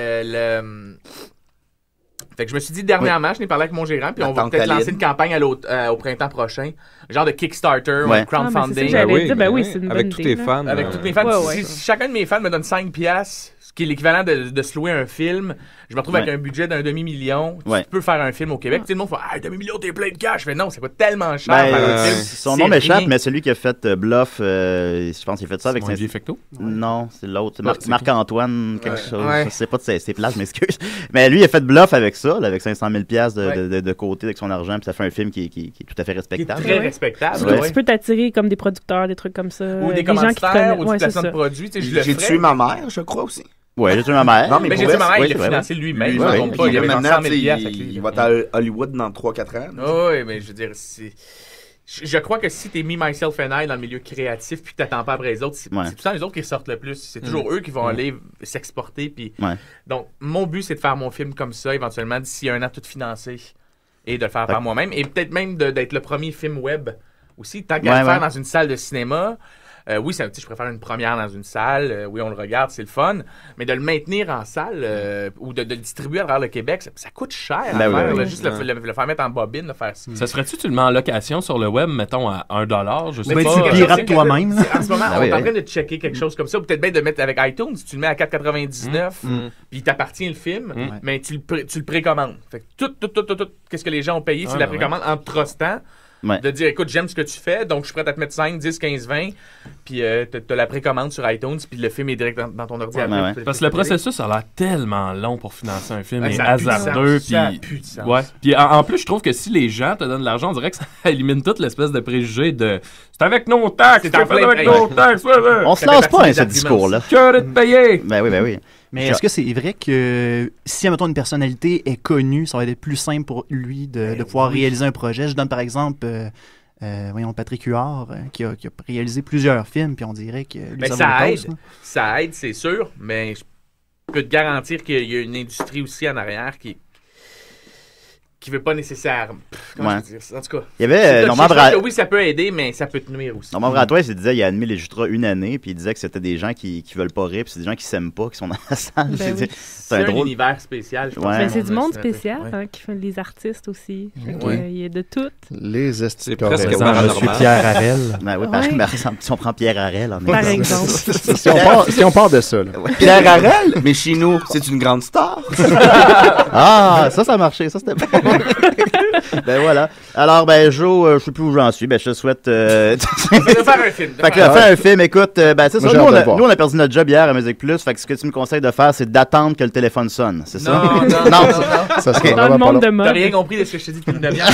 Fait que je me suis dit dernièrement, je n'ai parlé avec mon gérant, puis on va peut-être lancer une campagne au printemps prochain, genre de Kickstarter ou crowdfunding. C'est une bonne avec tous tes fans. Avec tous mes fans. Si chacun de mes fans me donne 5 piastres, ce qui est l'équivalent de se louer un film, je me retrouve avec un budget d'un demi-million. Tu peux faire un film au Québec. Tout le monde fait « Ah, demi-million, t'es plein de cash! » Je fais « Non, ça coûte tellement cher faire un film. » Son nom m'échappe, mais celui qui a fait Bluff, je pense qu'il a fait ça avec... Simon Fecteau? Non, c'est l'autre. Marc-Antoine, quelque chose. Je sais pas de ses places, je m'excuse. Mais lui, il a fait Bluff avec ça, avec 500 000 piastres de côté avec son argent, puis ça fait un film qui est tout à fait respectable. Très respectable. Tu peux t'attirer comme des producteurs, des trucs comme ça. Ou des commanditaires, ou du placement de produits. J'ai tué ma mère, je crois aussi. Ouais, j'ai tué ma mère. Non, mais j'ai tué ma mère, il l'a financé lui-même. Il va être à Hollywood dans 3-4 ans. Oui, mais je veux dire, je crois que si t'es Me, Myself and I dans le milieu créatif puis que t'attends pas après les autres, c'est tout le temps les autres qui sortent le plus. C'est toujours eux qui vont aller s'exporter. Puis donc, mon but, c'est de faire mon film comme ça, éventuellement, d'ici 1 an, tout financé. Et de le faire par moi-même. Et peut-être même d'être le premier film web aussi. Tant qu'à le faire dans une salle de cinéma... oui, je préfère une première dans une salle. Oui, on le regarde, c'est le fun. Mais de le maintenir en salle ou de le distribuer à travers le Québec, ça coûte cher à faire. Juste le faire mettre en bobine, le faire... Ça serait-tu tu le mets en location sur le web, mettons, à $1? Je sais pas. Tu pirates toi-même. En ce moment, on est en train de checker quelque chose comme ça. Ou peut-être bien de mettre avec iTunes, tu le mets à 4,99, puis il t'appartient le film, mais tu le précommandes. Fait que tout, qu'est-ce que les gens ont payé, tu la précommandes en te trustant. De dire, écoute, j'aime ce que tu fais, donc je suis prêt à te mettre 5, 10, 15, 20, puis t'as la précommande sur iTunes, puis le film est direct dans ton ordinateur. Parce que le processus a l'air tellement long pour financer un film, et hasardeux, puis... Puis en plus, je trouve que si les gens te donnent de l'argent, on dirait que ça élimine toute l'espèce de préjugé de « C'est avec nos taxes, c'est avec nos taxes! » On se lance pas à ce discours-là. Que de te payer! Ben oui. Mais est-ce que c'est vrai que si, admettons, une personnalité est connue, ça va être plus simple pour lui de pouvoir réaliser un projet? Je donne par exemple, Patrick Huard, qui a réalisé plusieurs films, puis on dirait que... Ça aide, c'est sûr, mais je peux te garantir qu'il y a une industrie aussi en arrière qui veut pas nécessairement... Comment je veux dire? En tout cas, il y avait oui, ça peut aider, mais ça peut te nuire aussi. Normand Bratois, il disait il a admis les Jutras 1 année, puis il disait que c'était des gens qui veulent pas rire, puis c'est des gens qui s'aiment pas, qui sont dans la salle. C'est un univers spécial, je pense. C'est du monde spécial qui fait les artistes aussi. Il y a de tout. Les estimes. C'est presque Monsieur Pierre Harel. Si on prend Pierre Harel, par exemple. Si on part de ça. Pierre Harel, mais chez nous, c'est une grande star. Ah, ça a marché. Ça, c'était bon. Ben voilà. Alors, ben Joe, je sais plus où j'en suis. Ben je te souhaite... de faire un film. Fait que là, fais un film. Écoute, ben c'est ça. Nous, on a perdu notre job hier à Musique Plus. Fait que ce que tu me conseilles de faire, c'est d'attendre que le téléphone sonne. C'est ça? Non. Ça serait Dans le monde de mode. T'as rien compris de ce que je t'ai dit depuis une demi-heure.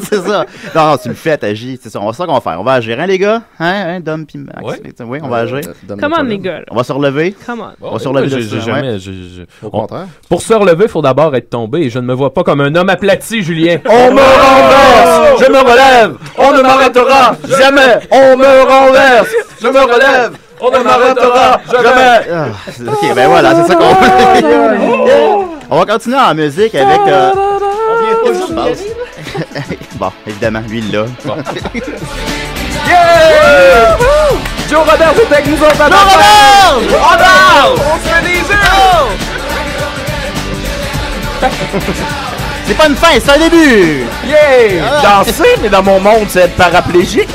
C'est ça. Non, tu le fais, t'agis. C'est ça. On va ça qu'on va faire. On va agir, hein, les gars? Hein, Dom pis Max? Oui, on va agir. Come on, les gars. On va se relever. Come on. On va se relever. Au contraire. Pour se relever, il faut d'abord être tombé. Et je ne me vois pas comme un homme aplati, Julien. On me renverse, je me relève, on ne m'arrêtera jamais. On me renverse, je me relève, on ne m'arrêtera jamais. Ok, ben voilà, c'est ça qu'on va. On va continuer en musique avec. Bon, évidemment, lui là. Bon. Yeah! Joe Robert est avec nous autres. Joe Robert! On se fait des yeux! C'est pas une fin, c'est un début! Yeah! Danser, mais dans mon monde, c'est être paraplégique.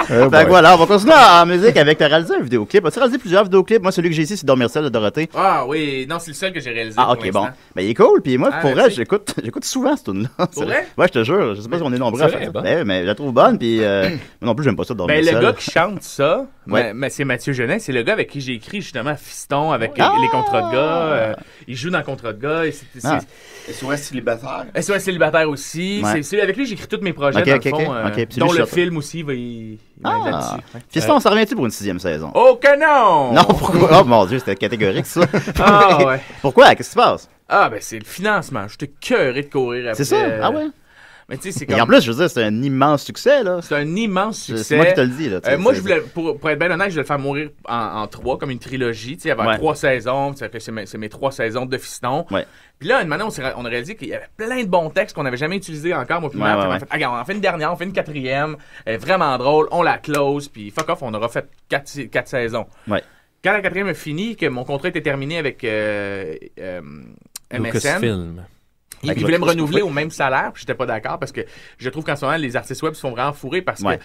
Fait que voilà, on va continuer en musique avec. T'as réalisé un vidéoclip. As-tu réalisé plusieurs vidéoclips? Moi, celui que j'ai ici, c'est Dormir seul de Dorothée. Ah oui, non, c'est le seul que j'ai réalisé. Ah, ok, bon. Ben, il est cool. Puis moi, pour vrai, j'écoute souvent ce tune-là. Pour vrai? Ouais, je te jure. Je sais pas si on est nombreux à faire ça. Mais je la trouve bonne. Puis moi non plus, j'aime pas ça de Dormir seul. Le gars qui chante ça, mais c'est Mathieu Genet. C'est le gars avec qui j'ai écrit justement Fiston avec les contrats de gars. Il joue dans Contrats de gars. SOS célibataire. SOS célibataire aussi. C'est avec lui que j'écris tous mes projets, dans le fond. Dont le film aussi va y être là-dessus. Fiston, on s'en revient-tu pour une 6e saison? Oh que non! Non, pourquoi? Oh mon Dieu, c'était catégorique ça. Ah ouais. Pourquoi? Qu'est-ce qui se passe? Ah ben c'est le financement. J'étais cœuré de courir après. C'est ça? Ah ouais? Mais tu sais, c'est comme... Et en plus, je veux dire, c'est un immense succès, là. C'est un immense succès. C'est moi qui te le dis, là. Moi, je voulais, pour être bien honnête, je voulais le faire mourir en 3, comme une trilogie. Tu sais, il y avait 3 saisons. C'est mes 3 saisons de Fiston. Ouais. Puis là, maintenant, on a réalisé qu'il y avait plein de bons textes qu'on n'avait jamais utilisés encore. Moi, puis regarde, on en fait une dernière, on fait une 4e. Elle est vraiment drôle. On la close. Puis fuck off, on aura fait 4 saisons. Ouais. Quand la 4e a fini, que mon contrat était terminé avec MSN. Lucasfilm. Il voulait me renouveler au même salaire, puis j'étais pas d'accord parce que je trouve qu'en ce moment, les artistes web se font vraiment fourrer parce que.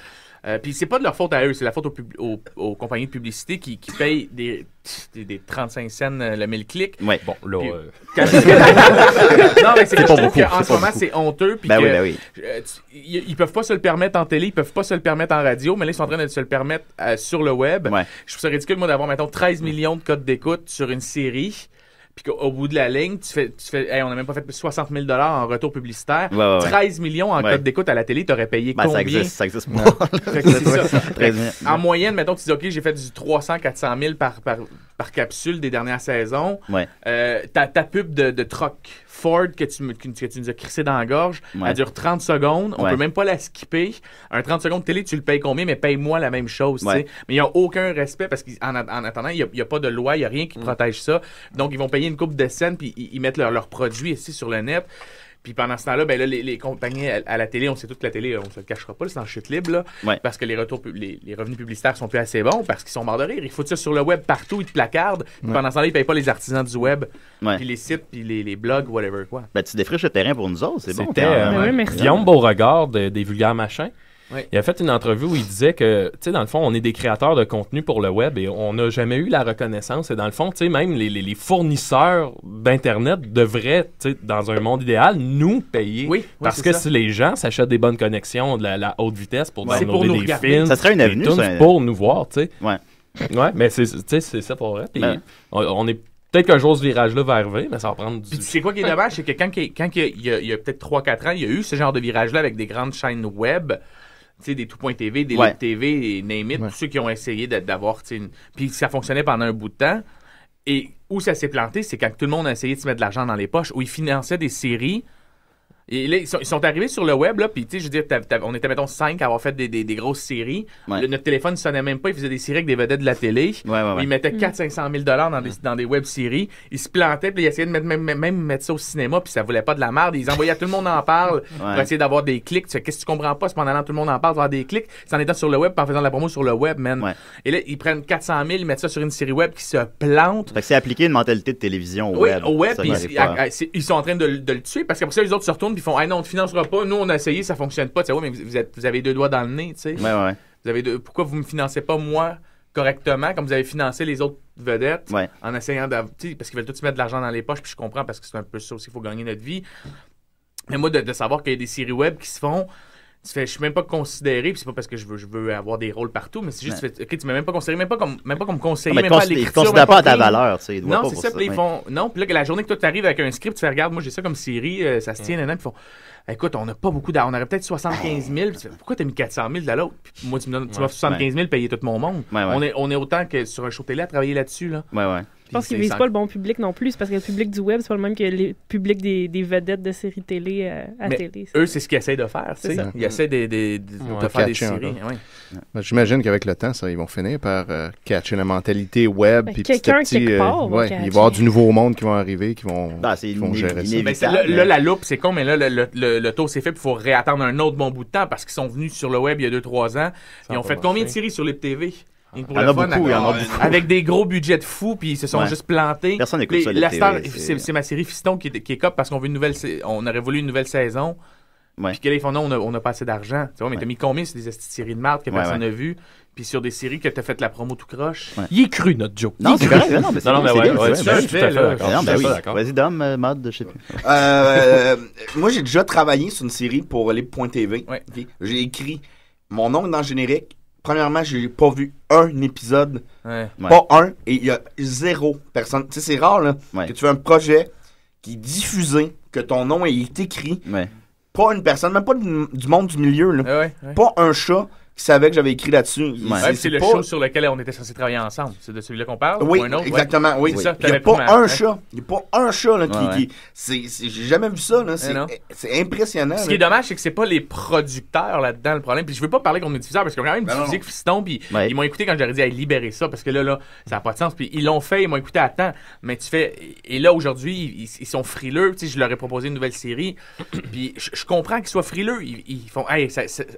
Puis c'est pas de leur faute à eux, c'est la faute aux compagnies de publicité qui payent des 35 cents le 1000 clics. Ouais. Bon, là. Non, mais c'est que je trouve qu'en ce moment, c'est honteux. Puis oui. Ils peuvent pas se le permettre en télé, ils peuvent pas se le permettre en radio, mais là, ils sont en train de se le permettre sur le web. Ouais. Je trouve ça ridicule, moi, d'avoir, mettons, 13 millions de codes d'écoute sur une série. Puis qu'au bout de la ligne, tu fais hey, on n'a même pas fait 60 000 $ en retour publicitaire. 13 millions en code d'écoute à la télé, t'aurais payé combien? Ça existe pas. C'est ça. En moyenne, mettons, tu dis, OK, j'ai fait du 300-400 000 par capsule des dernières saisons. Ouais. Ta pub de troc Ford que tu nous as crissé dans la gorge, elle dure 30 secondes. On peut même pas la skipper. Un 30 secondes de télé, tu le payes combien? Mais paye-moi la même chose. Mais il n'y a aucun respect parce qu'en attendant, il n'y a pas de loi, il n'y a rien qui protège ça. Donc, ils vont payer une coupe de scènes puis ils mettent leurs produits ici sur le net. Puis pendant ce temps-là, ben là, les compagnies à la télé, on sait toute que la télé, on se le cachera pas, c'est en chute libre, là, parce que les revenus publicitaires sont plus assez bons, parce qu'ils sont morts de rire. Ils foutent ça sur le web partout, ils te placardent. Puis pendant ce temps-là, ils payent pas les artisans du web, puis les sites, puis les blogs, whatever, quoi. Ben, tu défriches le terrain pour nous autres, c'est bon. C'était Guillaume Beauregard des Vulgaires Machins. Oui. Il a fait une entrevue où il disait que, tu sais, dans le fond, on est des créateurs de contenu pour le web et on n'a jamais eu la reconnaissance. Et dans le fond, tu sais, même les fournisseurs d'Internet devraient, tu sais, dans un monde idéal, nous payer. Oui, parce que si les gens s'achètent des bonnes connexions, de la haute vitesse pour downloader des films, ça serait une avenue pour nous voir, tu sais. Ouais, mais c'est ça pour vrai. Puis on est... Peut-être qu'un jour, ce virage-là va arriver, mais ça va prendre du... Puis c'est quoi qui est dommage, c'est que quand il y a peut-être 3-4 ans, il y a eu ce genre de virage-là avec des grandes chaînes web, tu sais, des tout.tv, des Lib TV, et name it, tous ceux qui ont essayé d'avoir, tu sais, puis ça fonctionnait pendant un bout de temps. Et où ça s'est planté, c'est quand tout le monde a essayé de se mettre de l'argent dans les poches, où ils finançaient des séries. Et là, ils sont arrivés sur le web, là, puis tu sais, je veux dire, on était, mettons, 5 à avoir fait des grosses séries. Notre téléphone ne sonnait même pas, ils faisaient des séries avec des vedettes de la télé. Ils mettaient 400-500 000 $ dans des web-séries. Ils se plantaient, puis ils essayaient de même mettre ça au cinéma, puis ça voulait pas de la merde. Ils envoyaient à tout le monde en parle pour essayer d'avoir des clics. Tu sais, qu'est-ce que tu comprends pas? C'est pendant tout le monde en parle, d'avoir des clics. C'est en étant sur le web, en faisant de la promo sur le web, man. Et là, ils prennent 400 000, ils mettent ça sur une série web qui se plante. Fait que c'est appliquer une mentalité de télévision au web. Au web, ils sont en train de le tuer, parce qu'après ça, les autres se retournent, puis font, hey, non, on te financera pas. Nous, on a essayé, ça fonctionne pas. Tu sais, mais vous avez 2 doigts dans le nez, tu sais. Vous avez pourquoi vous me financez pas, moi, correctement, comme vous avez financé les autres vedettes, en essayant parce qu'ils veulent tous se mettre de l'argent dans les poches, puis je comprends, parce que c'est un peu ça aussi, il faut gagner notre vie. Mais moi, de savoir qu'il y a des séries web qui se font, tu fais, je suis même pas considéré, puis c'est pas parce que je veux avoir des rôles partout, mais c'est juste, tu m'as même pas considéré, même pas comme conseiller, même pas à l'écriture. Ils considèrent pas à ta valeur, tu sais. Non, c'est ça, puis ils font, non, puis là, la journée que toi, tu arrives avec un script, tu fais, regarde, moi, j'ai ça comme série, ça se tient, puis ils font, écoute, on n'a pas beaucoup d'argent, on aurait peut-être 75 000, puis tu fais, pourquoi t'as mis 400 000 de l'autre? Puis moi, tu m'offres 75 000, payer tout mon monde. On est autant que sur un show télé à travailler là-dessus, là. Je pense qu'ils visent pas le bon public non plus, parce que le public du web, c'est pas le même que le public des vedettes de séries télé à télé. Eux, c'est ce qu'ils essayent de faire, tu sais. Ils essaient de faire des séries. Ben, j'imagine qu'avec le temps, ils vont finir par catcher la mentalité web. Puis petit à petit, il va y avoir du nouveau monde qui vont arriver, qui vont gérer ça. Là, la loupe, c'est con, mais là, le tour s'est fait, puis il faut réattendre un autre bon bout de temps, parce qu'ils sont venus sur le web il y a 2-3 ans. Ils ont fait combien de séries sur les TV? Il y en a beaucoup. Avec des gros budgets de fous, puis ils se sont juste plantés. Personne n'écoute ça. La star, c'est ma série Fiston qui est cop parce qu'on veut on aurait voulu une nouvelle saison. Puis que là, ils font non, on n'a pas assez d'argent. Tu vois, mais t'as mis combien sur des séries de marde que personne n'a vu? Puis sur des séries que t'as fait la promo tout croche. Il est cru, notre Joe. Non, c'est correct. Non, mais c'est Vas-y, Dom, mode, je sais plus. Moi, j'ai déjà travaillé sur une série pour Libre.tv. J'ai écrit mon nom dans le générique. Premièrement, j'ai pas vu un épisode. Pas un. Et il y a 0 personne. Tu sais, c'est rare, là, que tu fais un projet qui est diffusé, que ton nom est écrit. Pas une personne, même pas du monde du milieu, là. Pas un chat qui savait que j'avais écrit là-dessus. C'est le show sur lequel on était censé travailler ensemble. C'est de celui-là qu'on parle? Oui, ou un autre? exactement. Oui. Ça, il n'y a pas un chat. Il n'y a pas un chat là, qui j'ai jamais vu ça. Là. C'est impressionnant. Ce qui est dommage, c'est que c'est pas les producteurs là-dedans le problème. Puis je veux pas parler contre les diffuseurs parce qu'ils ont quand même diffusé que Fiston. Puis ils m'ont écouté quand j'aurais dit libérer ça parce que là, ça n'a pas de sens. Puis ils l'ont fait, ils m'ont écouté à temps. Mais tu fais. Et là, aujourd'hui, ils sont frileux. Tu sais, je leur ai proposé une nouvelle série. Puis je comprends qu'ils soient frileux. Ils font, hey,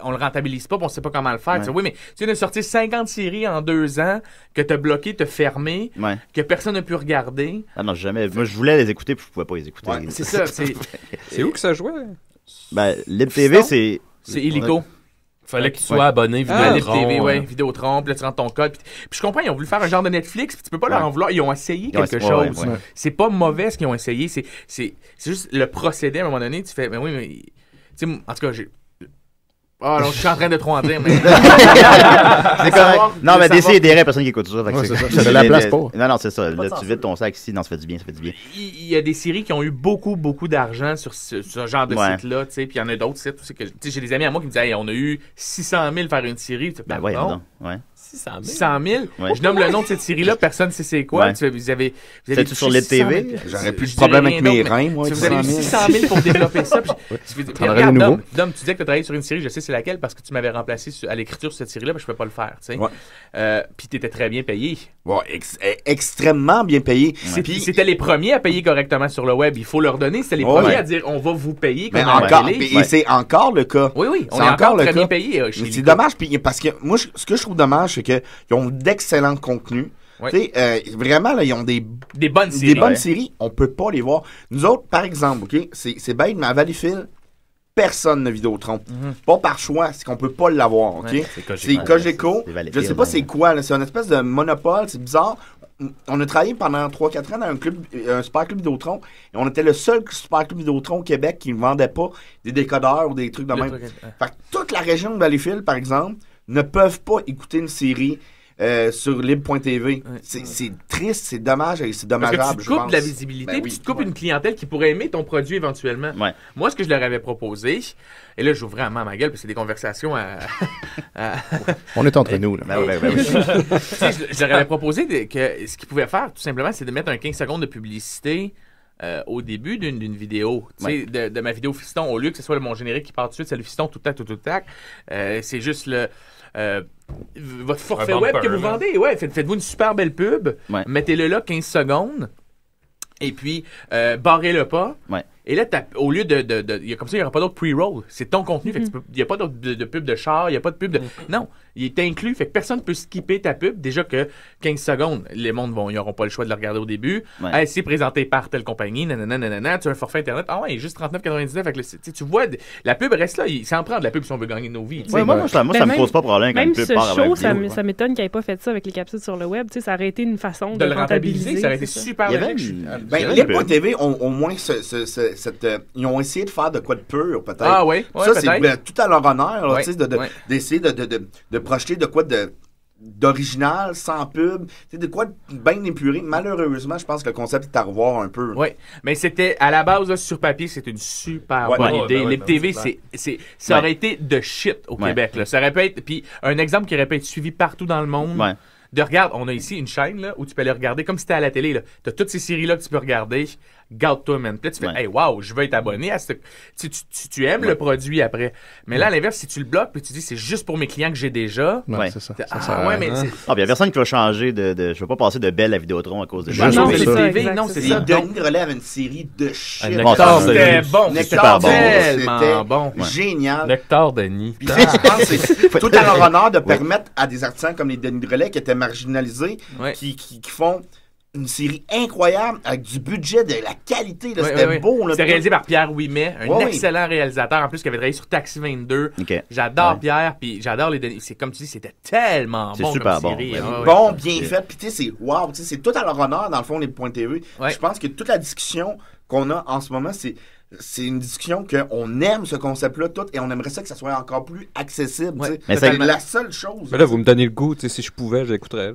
on le rentabilise pas, puis on sait pas comment le faire. Oui, mais tu viens de sortir 50 séries en 2 ans que t'as bloqué, t'as fermé, que personne n'a pu regarder. Ah non, jamais. Moi, je voulais les écouter, puis je pouvais pas les écouter. C'est ça. C'est où que ça jouait? Ben, Libre.tv, c'est illico. Fallait que tu sois abonné Vidéotron. Vidéotron, puis là, tu rentres ton code. Puis je comprends, ils ont voulu faire un genre de Netflix, puis tu peux pas leur en vouloir. Ils ont essayé quelque chose. C'est pas mauvais ce qu'ils ont essayé. C'est juste le procédé, à un moment donné, tu fais, mais oui, mais. Tu sais, en tout cas, Ah non, je suis en train de trop en dire, mais. C'est correct. Non, mais DC et des personne qui écoute ça. C'est de la place pour. Non, c'est ça. Là, tu vides ton sac ici. Non, ça fait du bien, ça fait du bien. Il y a des séries qui ont eu beaucoup d'argent sur ce genre de site-là, tu sais. Puis il y en a d'autres sites aussi. Tu sais, j'ai des amis à moi qui me disaient, hey, on a eu 600 000 faire une série. Ben ouais, non. 600 000. Je nomme le nom de cette série-là, personne ne sait c'est quoi. Vous avez c'est sur Libre TV. J'aurais plus de problème avec mes reins, moi. Vous avez 600 000 pour développer ça. Regarde, Dom, tu disais que tu as travaillé sur une série, je sais c'est laquelle, parce que tu m'avais remplacé à l'écriture sur cette série-là, mais je ne pouvais pas le faire. Puis tu étais très bien payé. Extrêmement bien payé. C'était les premiers à payer correctement sur le web. Il faut leur donner. C'était les premiers à dire on va vous payer comme à la télé. Et c'est encore le cas. Oui, on est encore très bien payé. C'est dommage, parce que moi, ce que je trouve dommage, c'est qu'ils ont d'excellents contenus. Vraiment, là, ils ont des bonnes séries. Des bonnes séries, on peut pas les voir. Nous autres, par exemple, c'est bête, mais à Valleyfield, personne n'a Vidéotron. Pas par choix, c'est qu'on peut pas l'avoir. C'est Cogeco. Je sais pas c'est quoi, c'est une espèce de monopole, c'est bizarre. On a travaillé pendant 3-4 ans dans un super club Vidéotron et on était le seul super club Vidéotron au Québec qui ne vendait pas des décodeurs ou des trucs de même. Fait que toute la région de Valleyfield, par exemple, ne peuvent pas écouter une série sur Libre.tv. C'est triste, c'est dommage et c'est dommageable. Parce que tu te coupes de la visibilité, puis tu te coupes une clientèle qui pourrait aimer ton produit éventuellement. Moi, ce que je leur avais proposé, et là, j'ouvre vraiment ma gueule, parce que c'est des conversations On est entre nous, là. Je leur avais proposé que ce qu'ils pouvaient faire, tout simplement, c'est de mettre un 15 secondes de publicité au début d'une vidéo, de ma vidéo Fiston, au lieu que ce soit mon générique qui part tout de suite, c'est le Fiston, tout tac, c'est juste votre forfait web que vous vendez. Faites-vous une super belle pub, mettez-le là 15 secondes, et puis barrez-le pas. Et là, au lieu comme ça, il n'y aura pas d'autre pre-roll. C'est ton contenu. Il n'y a pas d'autre de pub de char, il n'y a pas de pub de. Non, il est inclus. Fait que personne ne peut skipper ta pub. Déjà que 15 secondes, les mondes ils n'auront pas le choix de le regarder au début. Hey, c'est présenté par telle compagnie, nanana, tu as un forfait Internet. Ah ouais, il est juste 39,99. Fait que tu vois, la pub reste là. Ça en prend de la pub si on veut gagner nos vies. Moi, ça me pose pas de problème quand une pub part avec show, ça m'étonne qu'il n'ait pas fait ça avec les capsules sur le web. Ça aurait été une façon de le rentabiliser. Ça aurait été super Libre.tv ont au moins ils ont essayé de faire de quoi de pur, peut-être. Ah oui, ça, c'est tout à leur honneur, là, d'essayer de projeter de quoi d'original, sans pub, de quoi bien épuré. Malheureusement, je pense que le concept est à revoir un peu. Oui, mais c'était, à la base, là, sur papier, c'est une super bonne idée. Lib TV, ça aurait été de shit au Québec. Là. Ça aurait pu être, puis un exemple qui aurait pu être suivi partout dans le monde. Ouais. Regarde, on a ici une chaîne là, où tu peux aller regarder comme si c'était à la télé. Tu as toutes ces séries-là que tu peux regarder. Garde-toi, man. Puis là, tu fais, hey, wow, je veux être abonné à ce. Tu aimes le produit après. Mais là, à l'inverse, si tu le bloques, puis tu dis, c'est juste pour mes clients que j'ai déjà. Ouais, c'est ça. Mais il y a personne qui va changer de. Je veux pas passer de Belle à Vidéotron à cause de ça. Non, c'est ça. Non, c'est ça. Denis Drolet avait une série de shit. C'était bon. Nectar tellement bon. Génial. Nectar Denis. Puis je pense que c'est tout à leur honneur de permettre à des artisans comme les Denis Drolet qui étaient marginalisés, qui font une série incroyable avec du budget, de la qualité. C'était beau. C'était réalisé par Pierre Ouimet, un excellent réalisateur en plus qui avait travaillé sur Taxi 22. J'adore Pierre, puis j'adore les Denis. C'est comme tu dis, c'était tellement bon. C'est super bon. Série, bon, bien fait. Puis tu sais, c'est wow. C'est tout à leur honneur dans le fond les points TV. Je pense que toute la discussion qu'on a en ce moment, c'est une discussion qu'on aime ce concept-là tout et on aimerait ça que ça soit encore plus accessible. Mais c'est la seule chose. Mais là, vous me donnez le goût. Si je pouvais, j'écouterais.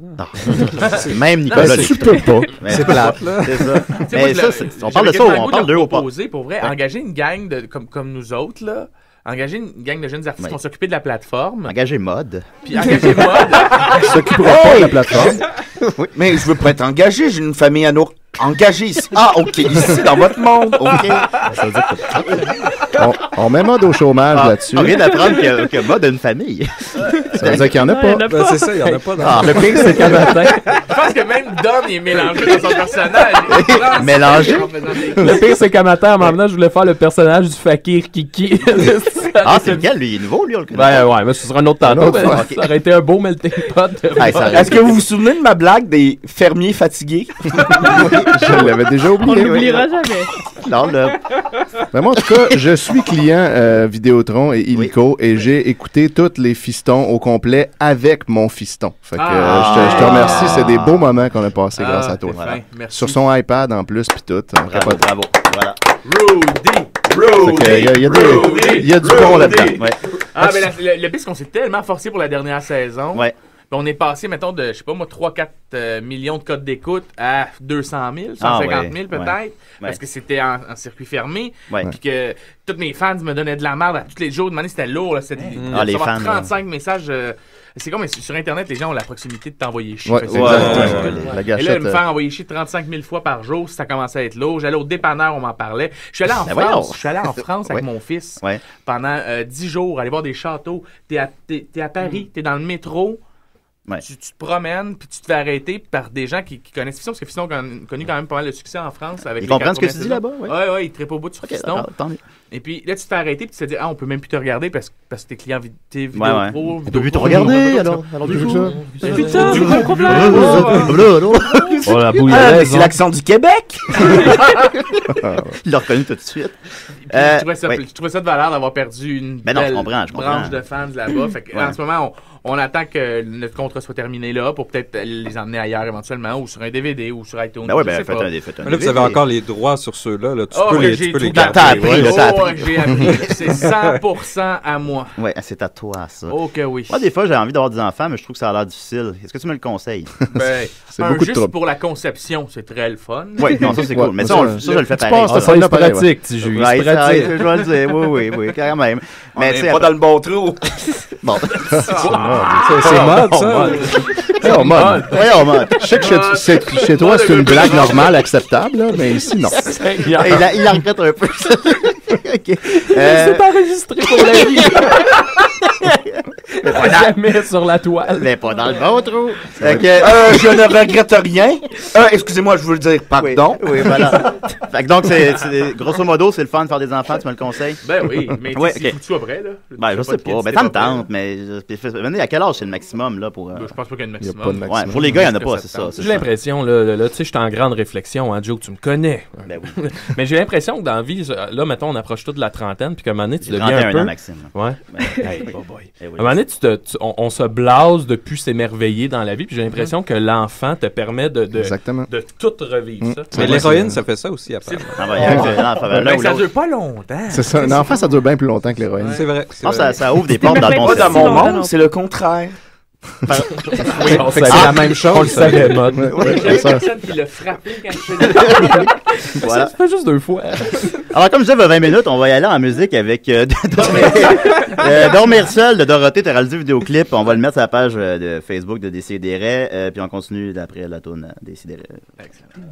Même Nicolas. Tu peux pas. C'est plate, là. C'est ça. Mais ça, on parle de ça, on parle d'eux au pas. Pour vrai, engager une gang comme nous autres, là. Engager une gang de jeunes artistes qui vont s'occuper de la plateforme. Engager Mode. Puis engager Mode. Qui s'occupera pas de la plateforme. Oui, mais je veux pas être engagé. J'ai une famille à nourrir. Engagé ici. Ah, OK. Ici, dans votre monde. OK. On met Mode au chômage là-dessus. On vient d'apprendre que Mode a une famille. Ça veut dire qu'il n'y en a pas. C'est ça, il n'y en a pas. Le pire, c'est qu'à matin. Je pense que même Dom est mélangé dans son personnage. Mélangé? Le pire, c'est qu'à matin, en maintenant, je voulais faire le personnage du fakir Kiki. C'est lequel? Lui, il est nouveau, lui, on le connaît. Ouais, mais ce sera un autre temps. Ça aurait été un beau melting pot. Est-ce que vous vous souvenez de ma blague des fermiers fatigués? Je l'avais déjà oublié. On l'oubliera jamais. Non, là. Mais moi, en tout cas, je suis client Vidéotron et Illico et j'ai écouté tous les fistons au complet avec mon fiston. Fait que je te remercie. C'est des beaux moments qu'on a passés grâce à toi. Voilà. Sur son iPad en plus, puis tout. Bravo. Voilà. Rudy! Il y a du bon là-dedans. Ouais. Mais le pire, c'est qu'on s'est tellement forcé pour la dernière saison. Ouais. On est passé, mettons, de, je sais pas moi, 3-4 millions de codes d'écoute à 200 000, 150 000 peut-être, parce que c'était en circuit fermé, puis que tous mes fans me donnaient de la merde à tous les jours. De manière, c'était lourd, là, c'était les fans, 35 messages. C'est comme sur Internet, les gens ont la proximité de t'envoyer chier. Et là, me faire envoyer chier 35 000 fois par jour, ça commençait à être lourd. J'allais au dépanneur, on m'en parlait. Je suis allé en France avec mon fils pendant 10 jours, aller voir des châteaux. T'es à Paris, t'es dans le métro. Tu te promènes, puis tu te fais arrêter par des gens qui connaissent Fiston, parce que Fiston a connu quand même pas mal de succès en France. Avec ils comprennent ce que tu dis là-bas? Oui, ils trippent au bout de Fiston. Et puis là, tu te fais arrêter, puis tu te dis, on peut même plus te regarder parce que t'es client vidéo pro. On peut plus te regarder, alors du coup, ça. Putain, du coup, problème. C'est l'accent du Québec. Il l'a reconnu tout de suite. Je trouvais ça de valeur d'avoir perdu une belle branche de fans là-bas. En ce moment, on attend que notre contrat soit terminé là pour peut-être les emmener ailleurs éventuellement ou sur un DVD ou sur iTunes. Faites un mais là, vous avez encore les droits sur ceux-là. Tu peux les garder. T'as appris. J'ai appris. C'est 100% à moi. Ouais, c'est à toi, ça. Ok, oui. Moi, des fois, j'ai envie d'avoir des enfants, mais je trouve que ça a l'air difficile. Est-ce que tu me le conseilles? C'est beaucoup juste pour la conception, c'est très le fun. Oui, non, ça, c'est cool. Mais ça, je le fais pareil. C'est pratique, tu joues. C'est pratique. Je dois le dire. Oui, quand même. Mais c'est pas dans le bon trou. Bon. C'est mode, ça. C'est mode. Je sais que chez toi, c'est une blague normale, acceptable, mais ici, non. Il en regrette un peu. C'est enregistré pour la vie. Jamais sur la toile. Mais pas dans le bon trou. Je ne regrette rien. Excusez-moi, je veux le dire. Pardon. Oui, voilà. Donc, grosso modo, c'est le fun de faire des enfants, tu me le conseilles? Ben oui, mais c'est foutu après, là. Ben, je sais pas. Ben, ça me tente, mais à quel âge c'est le maximum, là, pour... Je pense pas qu'il y a un maximum. Ouais, pour les gars, il n'y en a pas, c'est ça. J'ai l'impression, là, tu sais, je suis en grande réflexion, hein, Joe, tu me connais. Ben oui. Mais j'ai l'impression que dans la vie, là, mettons, on approche tout de la trentaine, puis qu'à un moment donné, tu deviens un peu... ans, Maxime. Ouais. À un moment donné, on se blase de plus s'émerveiller dans la vie, puis j'ai l'impression que l'enfant te permet de tout revivre ça. Mais l'héroïne, ça fait ça aussi après. Ça dure pas longtemps. C'est ça, un enfant, ça dure bien plus longtemps que l'héroïne. C'est vrai. Ça ouvre des portes dans ton cerveau. Dans mon monde, c'est le contraire. Oui, c'est la même chose. On le savait, Mode. Il y a personne qui l'a frappé quand je fais voilà. Ça se fait juste 2 fois. Alors, comme je disais, 20 minutes, on va y aller en musique avec Dormir seul de Dorothée. T'as réalisé le vidéoclip. On va le mettre sur la page de Facebook de Décideret. Puis on continue d'après la tourne Décideret. Excellent.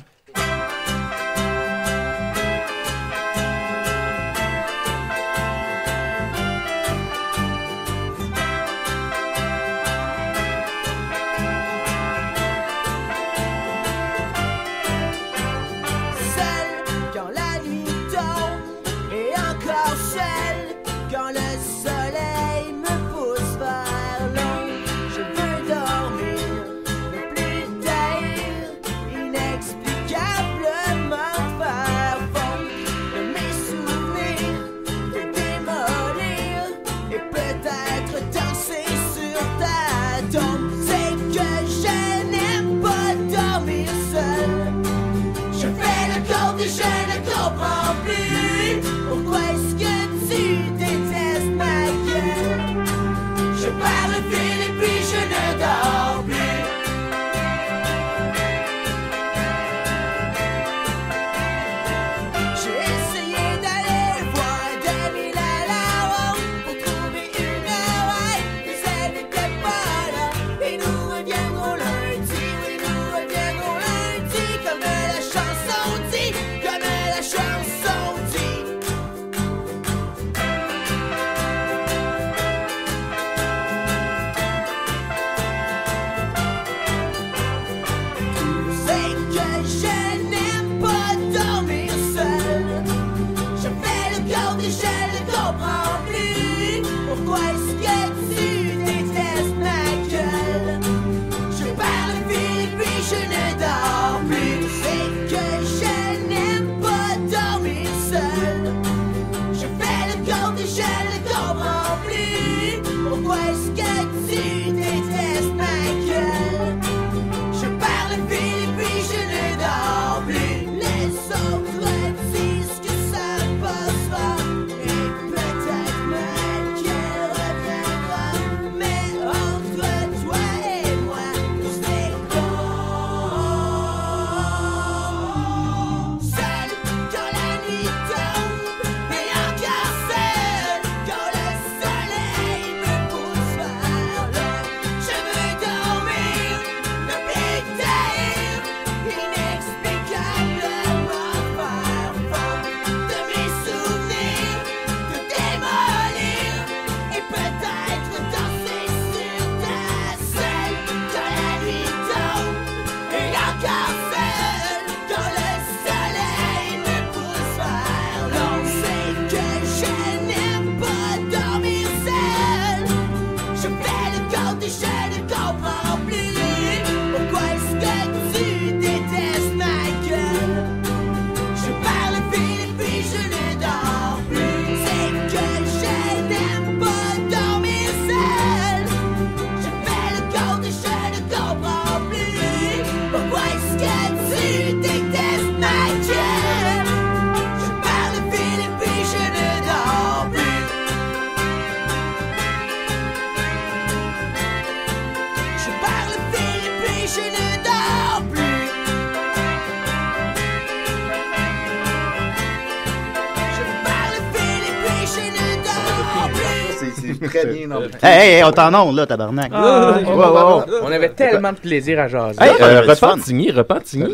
Très bien. Hey, on t'en onde, là, tabarnak. On avait tellement de plaisir à jaser. Repentigny, il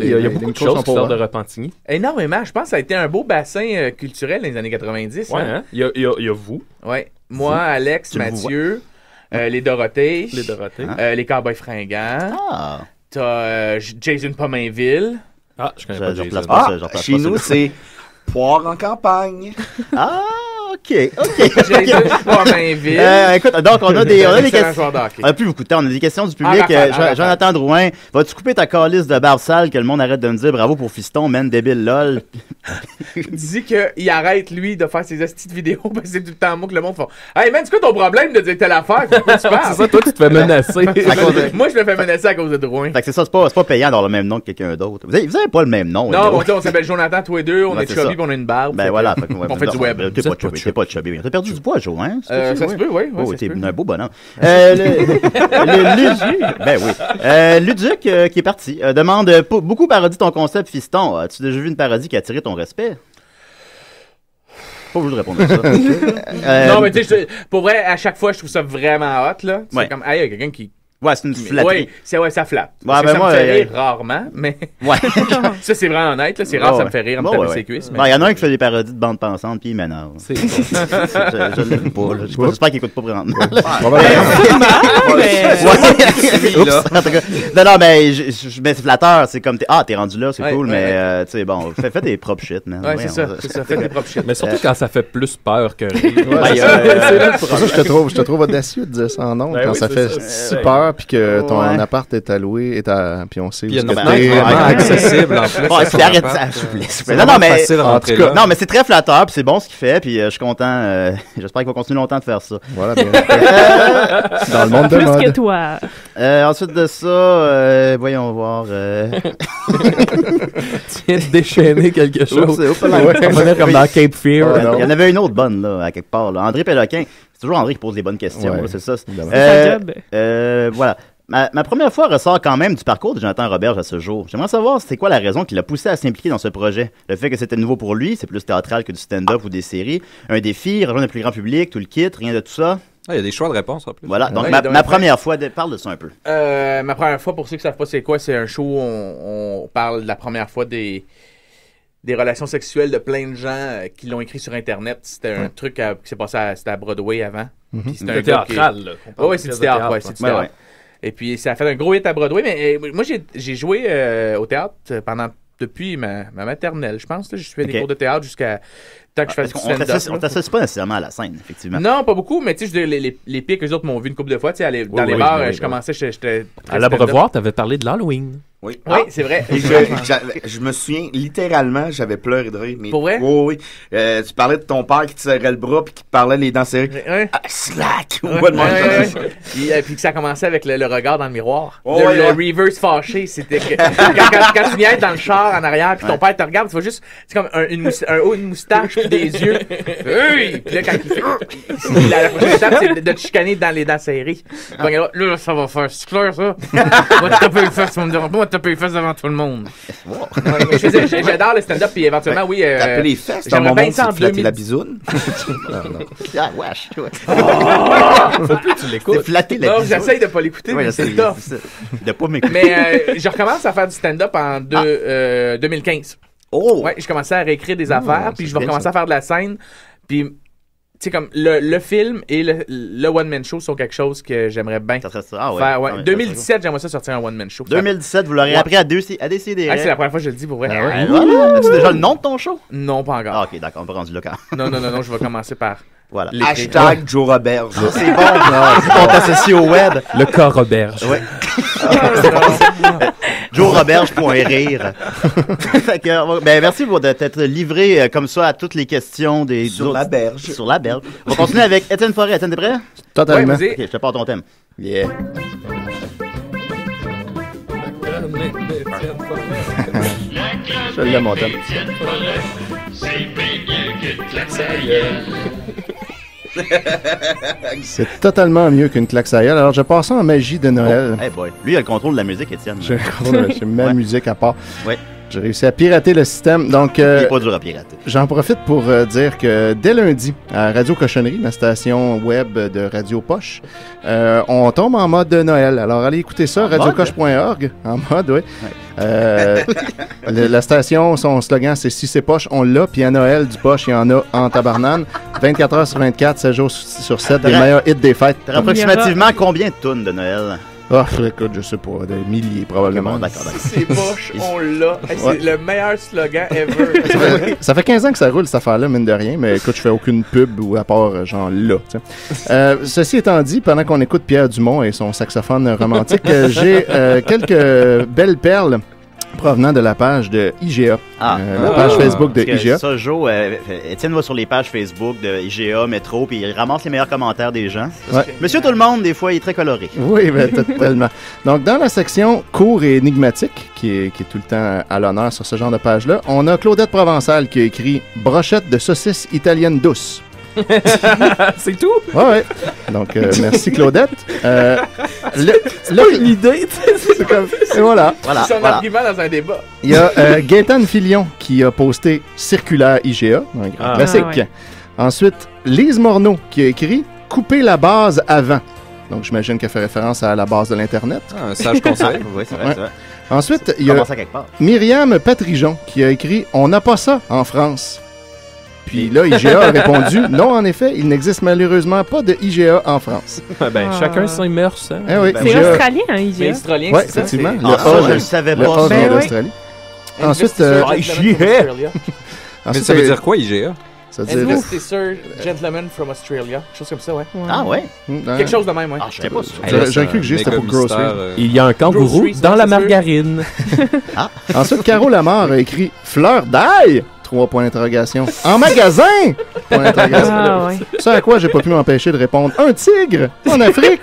y a beaucoup de choses qui sortent de Repentigny. Énormément. Je pense que ça a été un beau bassin culturel dans les années 90. Ouais, hein? Il y a vous. Ouais. Moi, Alex, Mathieu, les Dorothées, les Cowboys fringants. T'as Jason Pomainville. Ah, je connais pas Jason. Chez nous, c'est Poire en campagne. Ah, OK. J'ai pas main vide. Écoute, donc, on a des questions. On a plus beaucoup de temps. On a des questions du public. Jonathan Drouin, vas-tu couper ta calice de barbe sale que le monde arrête de me dire bravo pour Fiston, man, débile, lol? Dis qu'il arrête, lui, de faire ses astuces de vidéos parce que c'est tout le temps moi que le monde fait Hey man, c'est quoi ton problème de dire telle affaire? C'est ça, toi, tu te fais menacer. Moi, je me fais menacer à cause de Drouin. Fait que c'est ça, c'est pas payant d'avoir le même nom que quelqu'un d'autre. Vous avez pas le même nom. Non, bon, on s'appelle Jonathan, tous les deux, on est chubby pis on a une barbe. Ben voilà. On fait du web. T'es pas chubby. T'as perdu du poids, Joe, hein? Ça se peut, oui. T'es un beau bonhomme. Luduc, qui est parti, demande beaucoup parodie ton concept, Fiston. As-tu déjà vu une parodie qui a attiré ton respect? Pas obligé de répondre à ça. Non, mais tu sais, pour vrai, à chaque fois, je trouve ça vraiment hot, là. C'est comme, hey, il y a quelqu'un qui. Ouais, c'est une flatterie. Ça flatte. Ouais, ça moi, me fait rire rarement, mais. Ouais. Ça, c'est vraiment honnête, là. C'est rare, ça me fait rire en me taper ses cuisses. Il y en a un qui fait des parodies de bande pensante, puis il m'énerve. Je l'aime pas, là. J'espère qu'il écoute pas présentement. Non, mais c'est flatteur. C'est comme, t'es rendu là, c'est cool, mais, tu sais, bon, fais des propres shit, man. Ouais, c'est ça. Fais des propres shit. Mais surtout quand ça fait plus peur que rire. C'est pour ça que je te trouve audacieux de dire ça en nom, quand ça fait si peur. Puis que ton appart est alloué, puis on sait où c'est vraiment accessible en plus. Arrête ça, s'il vous plaît. Non, mais c'est très flatteur, puis c'est bon ce qu'il fait, puis je suis content. J'espère qu'il va continuer longtemps de faire ça. Voilà, bien. Dans le monde de mode. Plus que toi. Ensuite de ça, voyons voir. Tu viens de déchaîner quelque chose. On va comme dans Cape Fear. Il y en avait une autre bonne, là, à quelque part. André Péloquin. C'est toujours André qui pose les bonnes questions, là, c'est ça. Voilà. Ma première fois ressort quand même du parcours de Jonathan Roberge à ce jour. J'aimerais savoir c'est quoi la raison qui l'a poussé à s'impliquer dans ce projet. Le fait que c'était nouveau pour lui, c'est plus théâtral que du stand-up ou des séries. Un défi, rejoindre le plus grand public, tout le kit, rien de tout ça. Il y a des choix de réponse en plus. Voilà, donc ma première fois, parle de ça un peu. Ma première fois, pour ceux qui ne savent pas c'est quoi, c'est un show où on parle de la première fois des relations sexuelles de plein de gens qui l'ont écrit sur Internet. C'était un truc qui s'est passé à Broadway avant. C'était théâtral, là. Oui, c'est du théâtre. Ouais, c'est du théâtre. Et puis, ça a fait un gros hit à Broadway. Mais moi, j'ai joué au théâtre depuis ma maternelle, je pense. Je fais des cours de théâtre jusqu'à tant que je fasse du stand-up. On t'associe pas nécessairement à la scène, effectivement. Non, pas beaucoup, mais tu sais, les pires que les autres m'ont vu une couple de fois. Dans les bars, je commençais, j'étais à l'Abreuvoir, t'avais parlé de l'Halloween. Oui, c'est vrai. Je me souviens, littéralement, j'avais pleuré de rire. Mais, pour vrai? Oui. Tu parlais de ton père qui te serrait le bras puis qui te parlait les dents serrées. Slack! Puis que ça commençait avec le regard dans le miroir. Le reverse fâché, c'était que quand tu viens dans le char en arrière puis ton père te regarde, tu vois juste, c'est comme une moustache puis des yeux. Puis là, quand il fait... La prochaine étape, c'est de te chicaner dans les dents serrées. Là, ça va faire... C'est clair, ça? Moi, tu taper le fesses, tu vas me dire... Moi, taper les fesses devant tout le monde. J'adore le stand-up, puis éventuellement, oui... taper les fesses, dans mon monde, c'est flatter la bisoune. Ah, wesh. Faut plus que tu l'écoutes. C'est flatter la bisoune. Non, j'essaye de pas l'écouter, mais c'est tough. De pas m'écouter. Mais je recommence à faire du stand-up en 2015. Oh! Ouais, je commençais à réécrire des affaires, puis je vais recommencer à faire de la scène, puis... Tu sais, comme le film et le one-man show sont quelque chose que j'aimerais bien faire. Ouais. 2017, j'aimerais ça sortir un one-man show. 2017, vous l'aurez appris à décider. C'est la première fois que je le dis pour vrai. As-tu déjà le nom de ton show? Non, pas encore. Ok, d'accord, on va rendu là quand. Non, je vais commencer par... Voilà. Hashtag Joe Roberge. C'est bon, on t'associe au web. Le cas Roberge. Ouais. JoeRoberge.rire. Merci de t'être livré comme ça à toutes les questions des sur la berge. Sur la berge. On va continuer avec Étienne Forêt. Étienne, t'es prêt? Totalement. Ok, je te parle ton thème. Yeah. Je l'aime, mon thème. C'est totalement mieux qu'une claque à gueule. Alors, je passe en magie de Noël. Hey boy. Lui, il a le contrôle de la musique, Étienne. J'ai ma musique à part. Oui. J'ai réussi à pirater le système. Donc, il n'est pas dur à pirater. J'en profite pour dire que dès lundi, à Radio Cochonnerie, ma station web de Radio Poche, on tombe en mode de Noël. Alors, allez écouter ça, radiocoche.org. En mode, oui. La station, son slogan, c'est « Si c'est poche, on l'a ». Puis à Noël, du poche, il y en a en tabarnane. 24 heures sur 24, 7 jours sur 7, des meilleurs hits des fêtes. T'as approximativement combien de tunes de Noël? Ah, écoute, je sais pas, des milliers probablement. D'accord. C'est moche, on l'a. C'est le meilleur slogan ever. Ça fait 15 ans que ça roule, cette affaire-là, mine de rien, mais écoute, je fais aucune pub ou à part, genre, là. Ceci étant dit, pendant qu'on écoute Pierre Dumont et son saxophone romantique, j'ai quelques belles perles provenant de la page de IGA. La page Facebook de IGA. Ça, Joe, Étienne va sur les pages Facebook de IGA, Métro, puis il ramasse les meilleurs commentaires des gens. Ouais. Monsieur Tout-le-Monde, des fois, il est très coloré. Oui, ben, tellement. Donc, dans la section court et énigmatique, qui est tout le temps à l'honneur sur ce genre de page-là, on a Claudette Provençal qui a écrit « Brochette de saucisse italienne douce ». C'est tout? Ouais. Donc, merci Claudette. C'est pas une idée, c'est comme... Et voilà. C'est son argument dans un débat. Il y a Gaëtan Filion qui a posté Circulaire IGA, un grand classique. Ouais. Ensuite, Lise Morneau qui a écrit Couper la base avant. Donc, j'imagine qu'elle fait référence à la base de l'Internet. Un sage conseil. Oui, c'est vrai. Ensuite, il y a Myriam Patrijon qui a écrit On n'a pas ça en France. Puis là, IGA a répondu non, en effet, il n'existe malheureusement pas de IGA en France. Chacun ses mœurs. Hein? Oui, c'est australien, hein, IGA. C'est australien, oui, effectivement. Je le savais pas. Le A vient d'Australie. Ensuite, IGA. Mais ça veut dire quoi, IGA? Ça veut dire... Investisseur Gentleman from Australia. Quelque chose comme ça, ouais. Ah ouais? Quelque chose de même, ouais. Je sais pas. J'ai cru que c'était pour grocery. Il y a un kangourou dans la margarine. Ensuite, Caro Lamar a écrit Fleur d'ail. 3 points d'interrogation. En magasin! Point d'interrogation. Ah, ouais. Ça à quoi j'ai pas pu m'empêcher de répondre un tigre en Afrique.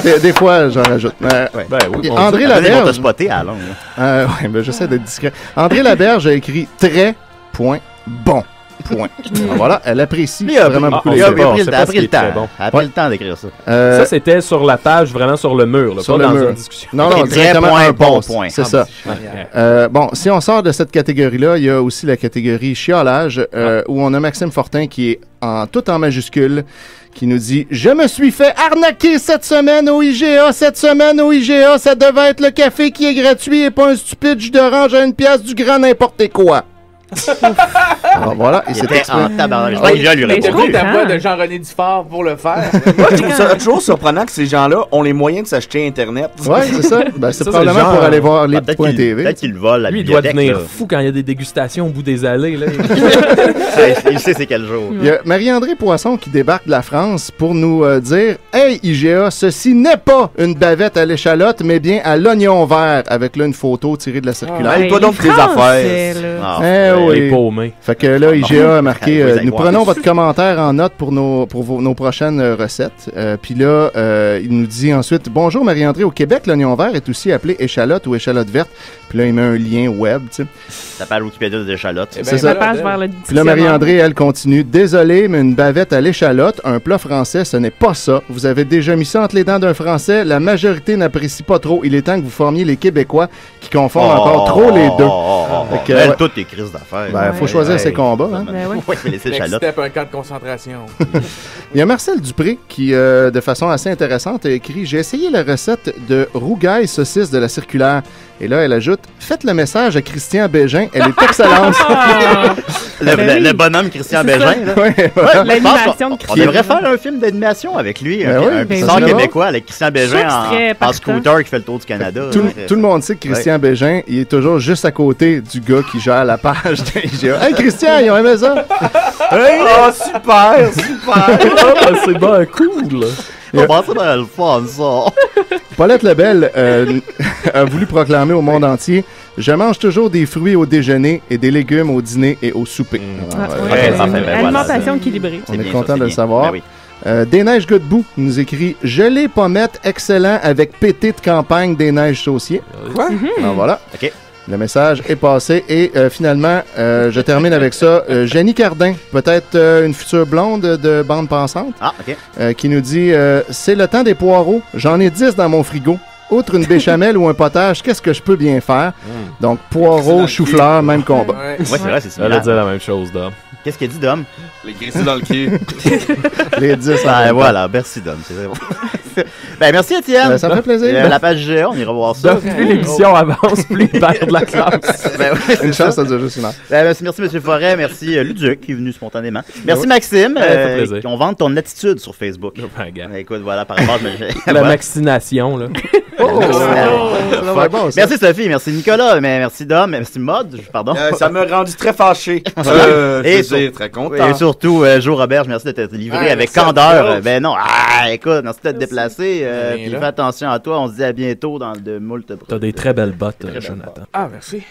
des fois, j'en rajoute. Oui, André Laberge. On spoté à Londres. Oui, mais j'essaie d'être discret. André Laberge a écrit très point bon. Point. Voilà, elle apprécie vraiment beaucoup les gars. Elle a pris le temps. Elle a pris le temps d'écrire ça. Ça, c'était sur la page, vraiment sur le mur, là, sur pas le dans mur. une discussion. Non, directement un bon post. Point. C'est ça. Bon, si on sort de cette catégorie-là, il y a aussi la catégorie chiolage, où on a Maxime Fortin qui est tout en majuscule, qui nous dit « Je me suis fait arnaquer cette semaine au IGA. Cette semaine au IGA, ça devait être le café qui est gratuit et pas un stupide jus d'orange à 1 pièce du grand n'importe quoi. » Alors voilà, il s'était en tabarnak. Il lui répond ta voix de Jean-René Dufort pour le faire. Moi, je trouve ça toujours surprenant que ces gens-là ont les moyens de s'acheter Internet. Ouais, c'est ça. C'est probablement pour aller voir Libre.tv. Peut-être qu'il vole la bibliothèque. Lui, il doit devenir fou quand il y a des dégustations au bout des allées. Là. Il sait c'est quel jour. Il y a Marie-André Poisson qui débarque de la France pour nous dire « Hey IGA, ceci n'est pas une bavette à l'échalote, mais bien à l'oignon vert. » Avec là une photo tirée de la circulaire. Toi donc tes affaires. Oui. Fait que là, IGA a marqué nous prenons votre commentaire en note pour nos prochaines recettes. Puis là, il nous dit ensuite bonjour Marie-André, au Québec, l'oignon vert est aussi appelé échalote ou échalote verte. Puis là, il met un lien web, tu sais. Ça parle Wikipédia des échalotes. C'est ça. Puis là, Marie-André, elle continue. Désolé, mais une bavette à l'échalote, un plat français, ce n'est pas ça. Vous avez déjà mis ça entre les dents d'un Français. La majorité n'apprécie pas trop. Il est temps que vous formiez les Québécois qui confondent encore trop les deux. Elle toutes les crises d'affaires. Ben, faut choisir ses combats. Hein? C'était un camp de concentration. Il y a Marcel Dupré qui, de façon assez intéressante, a écrit « J'ai essayé la recette de rougaille saucisse de la circulaire. » Et là, elle ajoute « Faites le message à Christian Bégin, elle est excellente. » Le bonhomme Christian Bégin. L'animation de Christian. On devrait faire un film d'animation avec lui. Un bizarre québécois avec Christian Bégin en scooter qui fait le tour du Canada. Tout le monde sait que Christian Bégin, il est toujours juste à côté du gars qui gère la page d'IGA. Hey Christian, ils ont aimé ça. Super. C'est bien cool. On pensait dans le fun, ça. Paulette Lebel a voulu proclamer au monde entier « Je mange toujours des fruits au déjeuner et des légumes au dîner et au souper. » Alimentation équilibrée. On est content de le savoir. Des Neiges Godbout nous écrit « Gelée pommette excellent avec pété de campagne des Neiges Saucier. » Quoi? Alors voilà. OK. Le message est passé et finalement, je termine avec ça. Jenny Cardin, peut-être une future blonde de bande pensante, qui nous dit c'est le temps des poireaux. J'en ai 10 dans mon frigo. Outre une béchamel ou un potage, qu'est-ce que je peux bien faire? Donc, poireaux, chou-fleur, même combat. Ouais, c'est vrai, c'est ça. Elle a dit la même chose, Dom. Qu'est-ce qu'il a dit, Dom? Les grissés dans le cul. Les 10. Voilà, merci, Dom. C'est vrai. Ben, merci, Étienne. Ça me fait plaisir. La page GA, on ira voir ça. Plus l'émission avance, plus il perd de la classe. Une chance, ça dure juste une heure. Merci, M. Forêt. Merci, Luduc, qui est venu spontanément. Merci, Maxime. On vante ton attitude sur Facebook. Écoute, voilà, par rapport à la vaccination, là. Merci, Sophie. Merci, Nicolas. Merci, Dom. Merci, Maud. Pardon. Ça m'a rendu très fâché. Et très content. Et surtout, Jo Robert, merci de t'être livré avec candeur. Ben non, écoute, merci de t'être déplacé. Puis fais attention à toi. On se dit à bientôt dans de moult. T'as des très belles bottes, Jonathan. Ah, merci.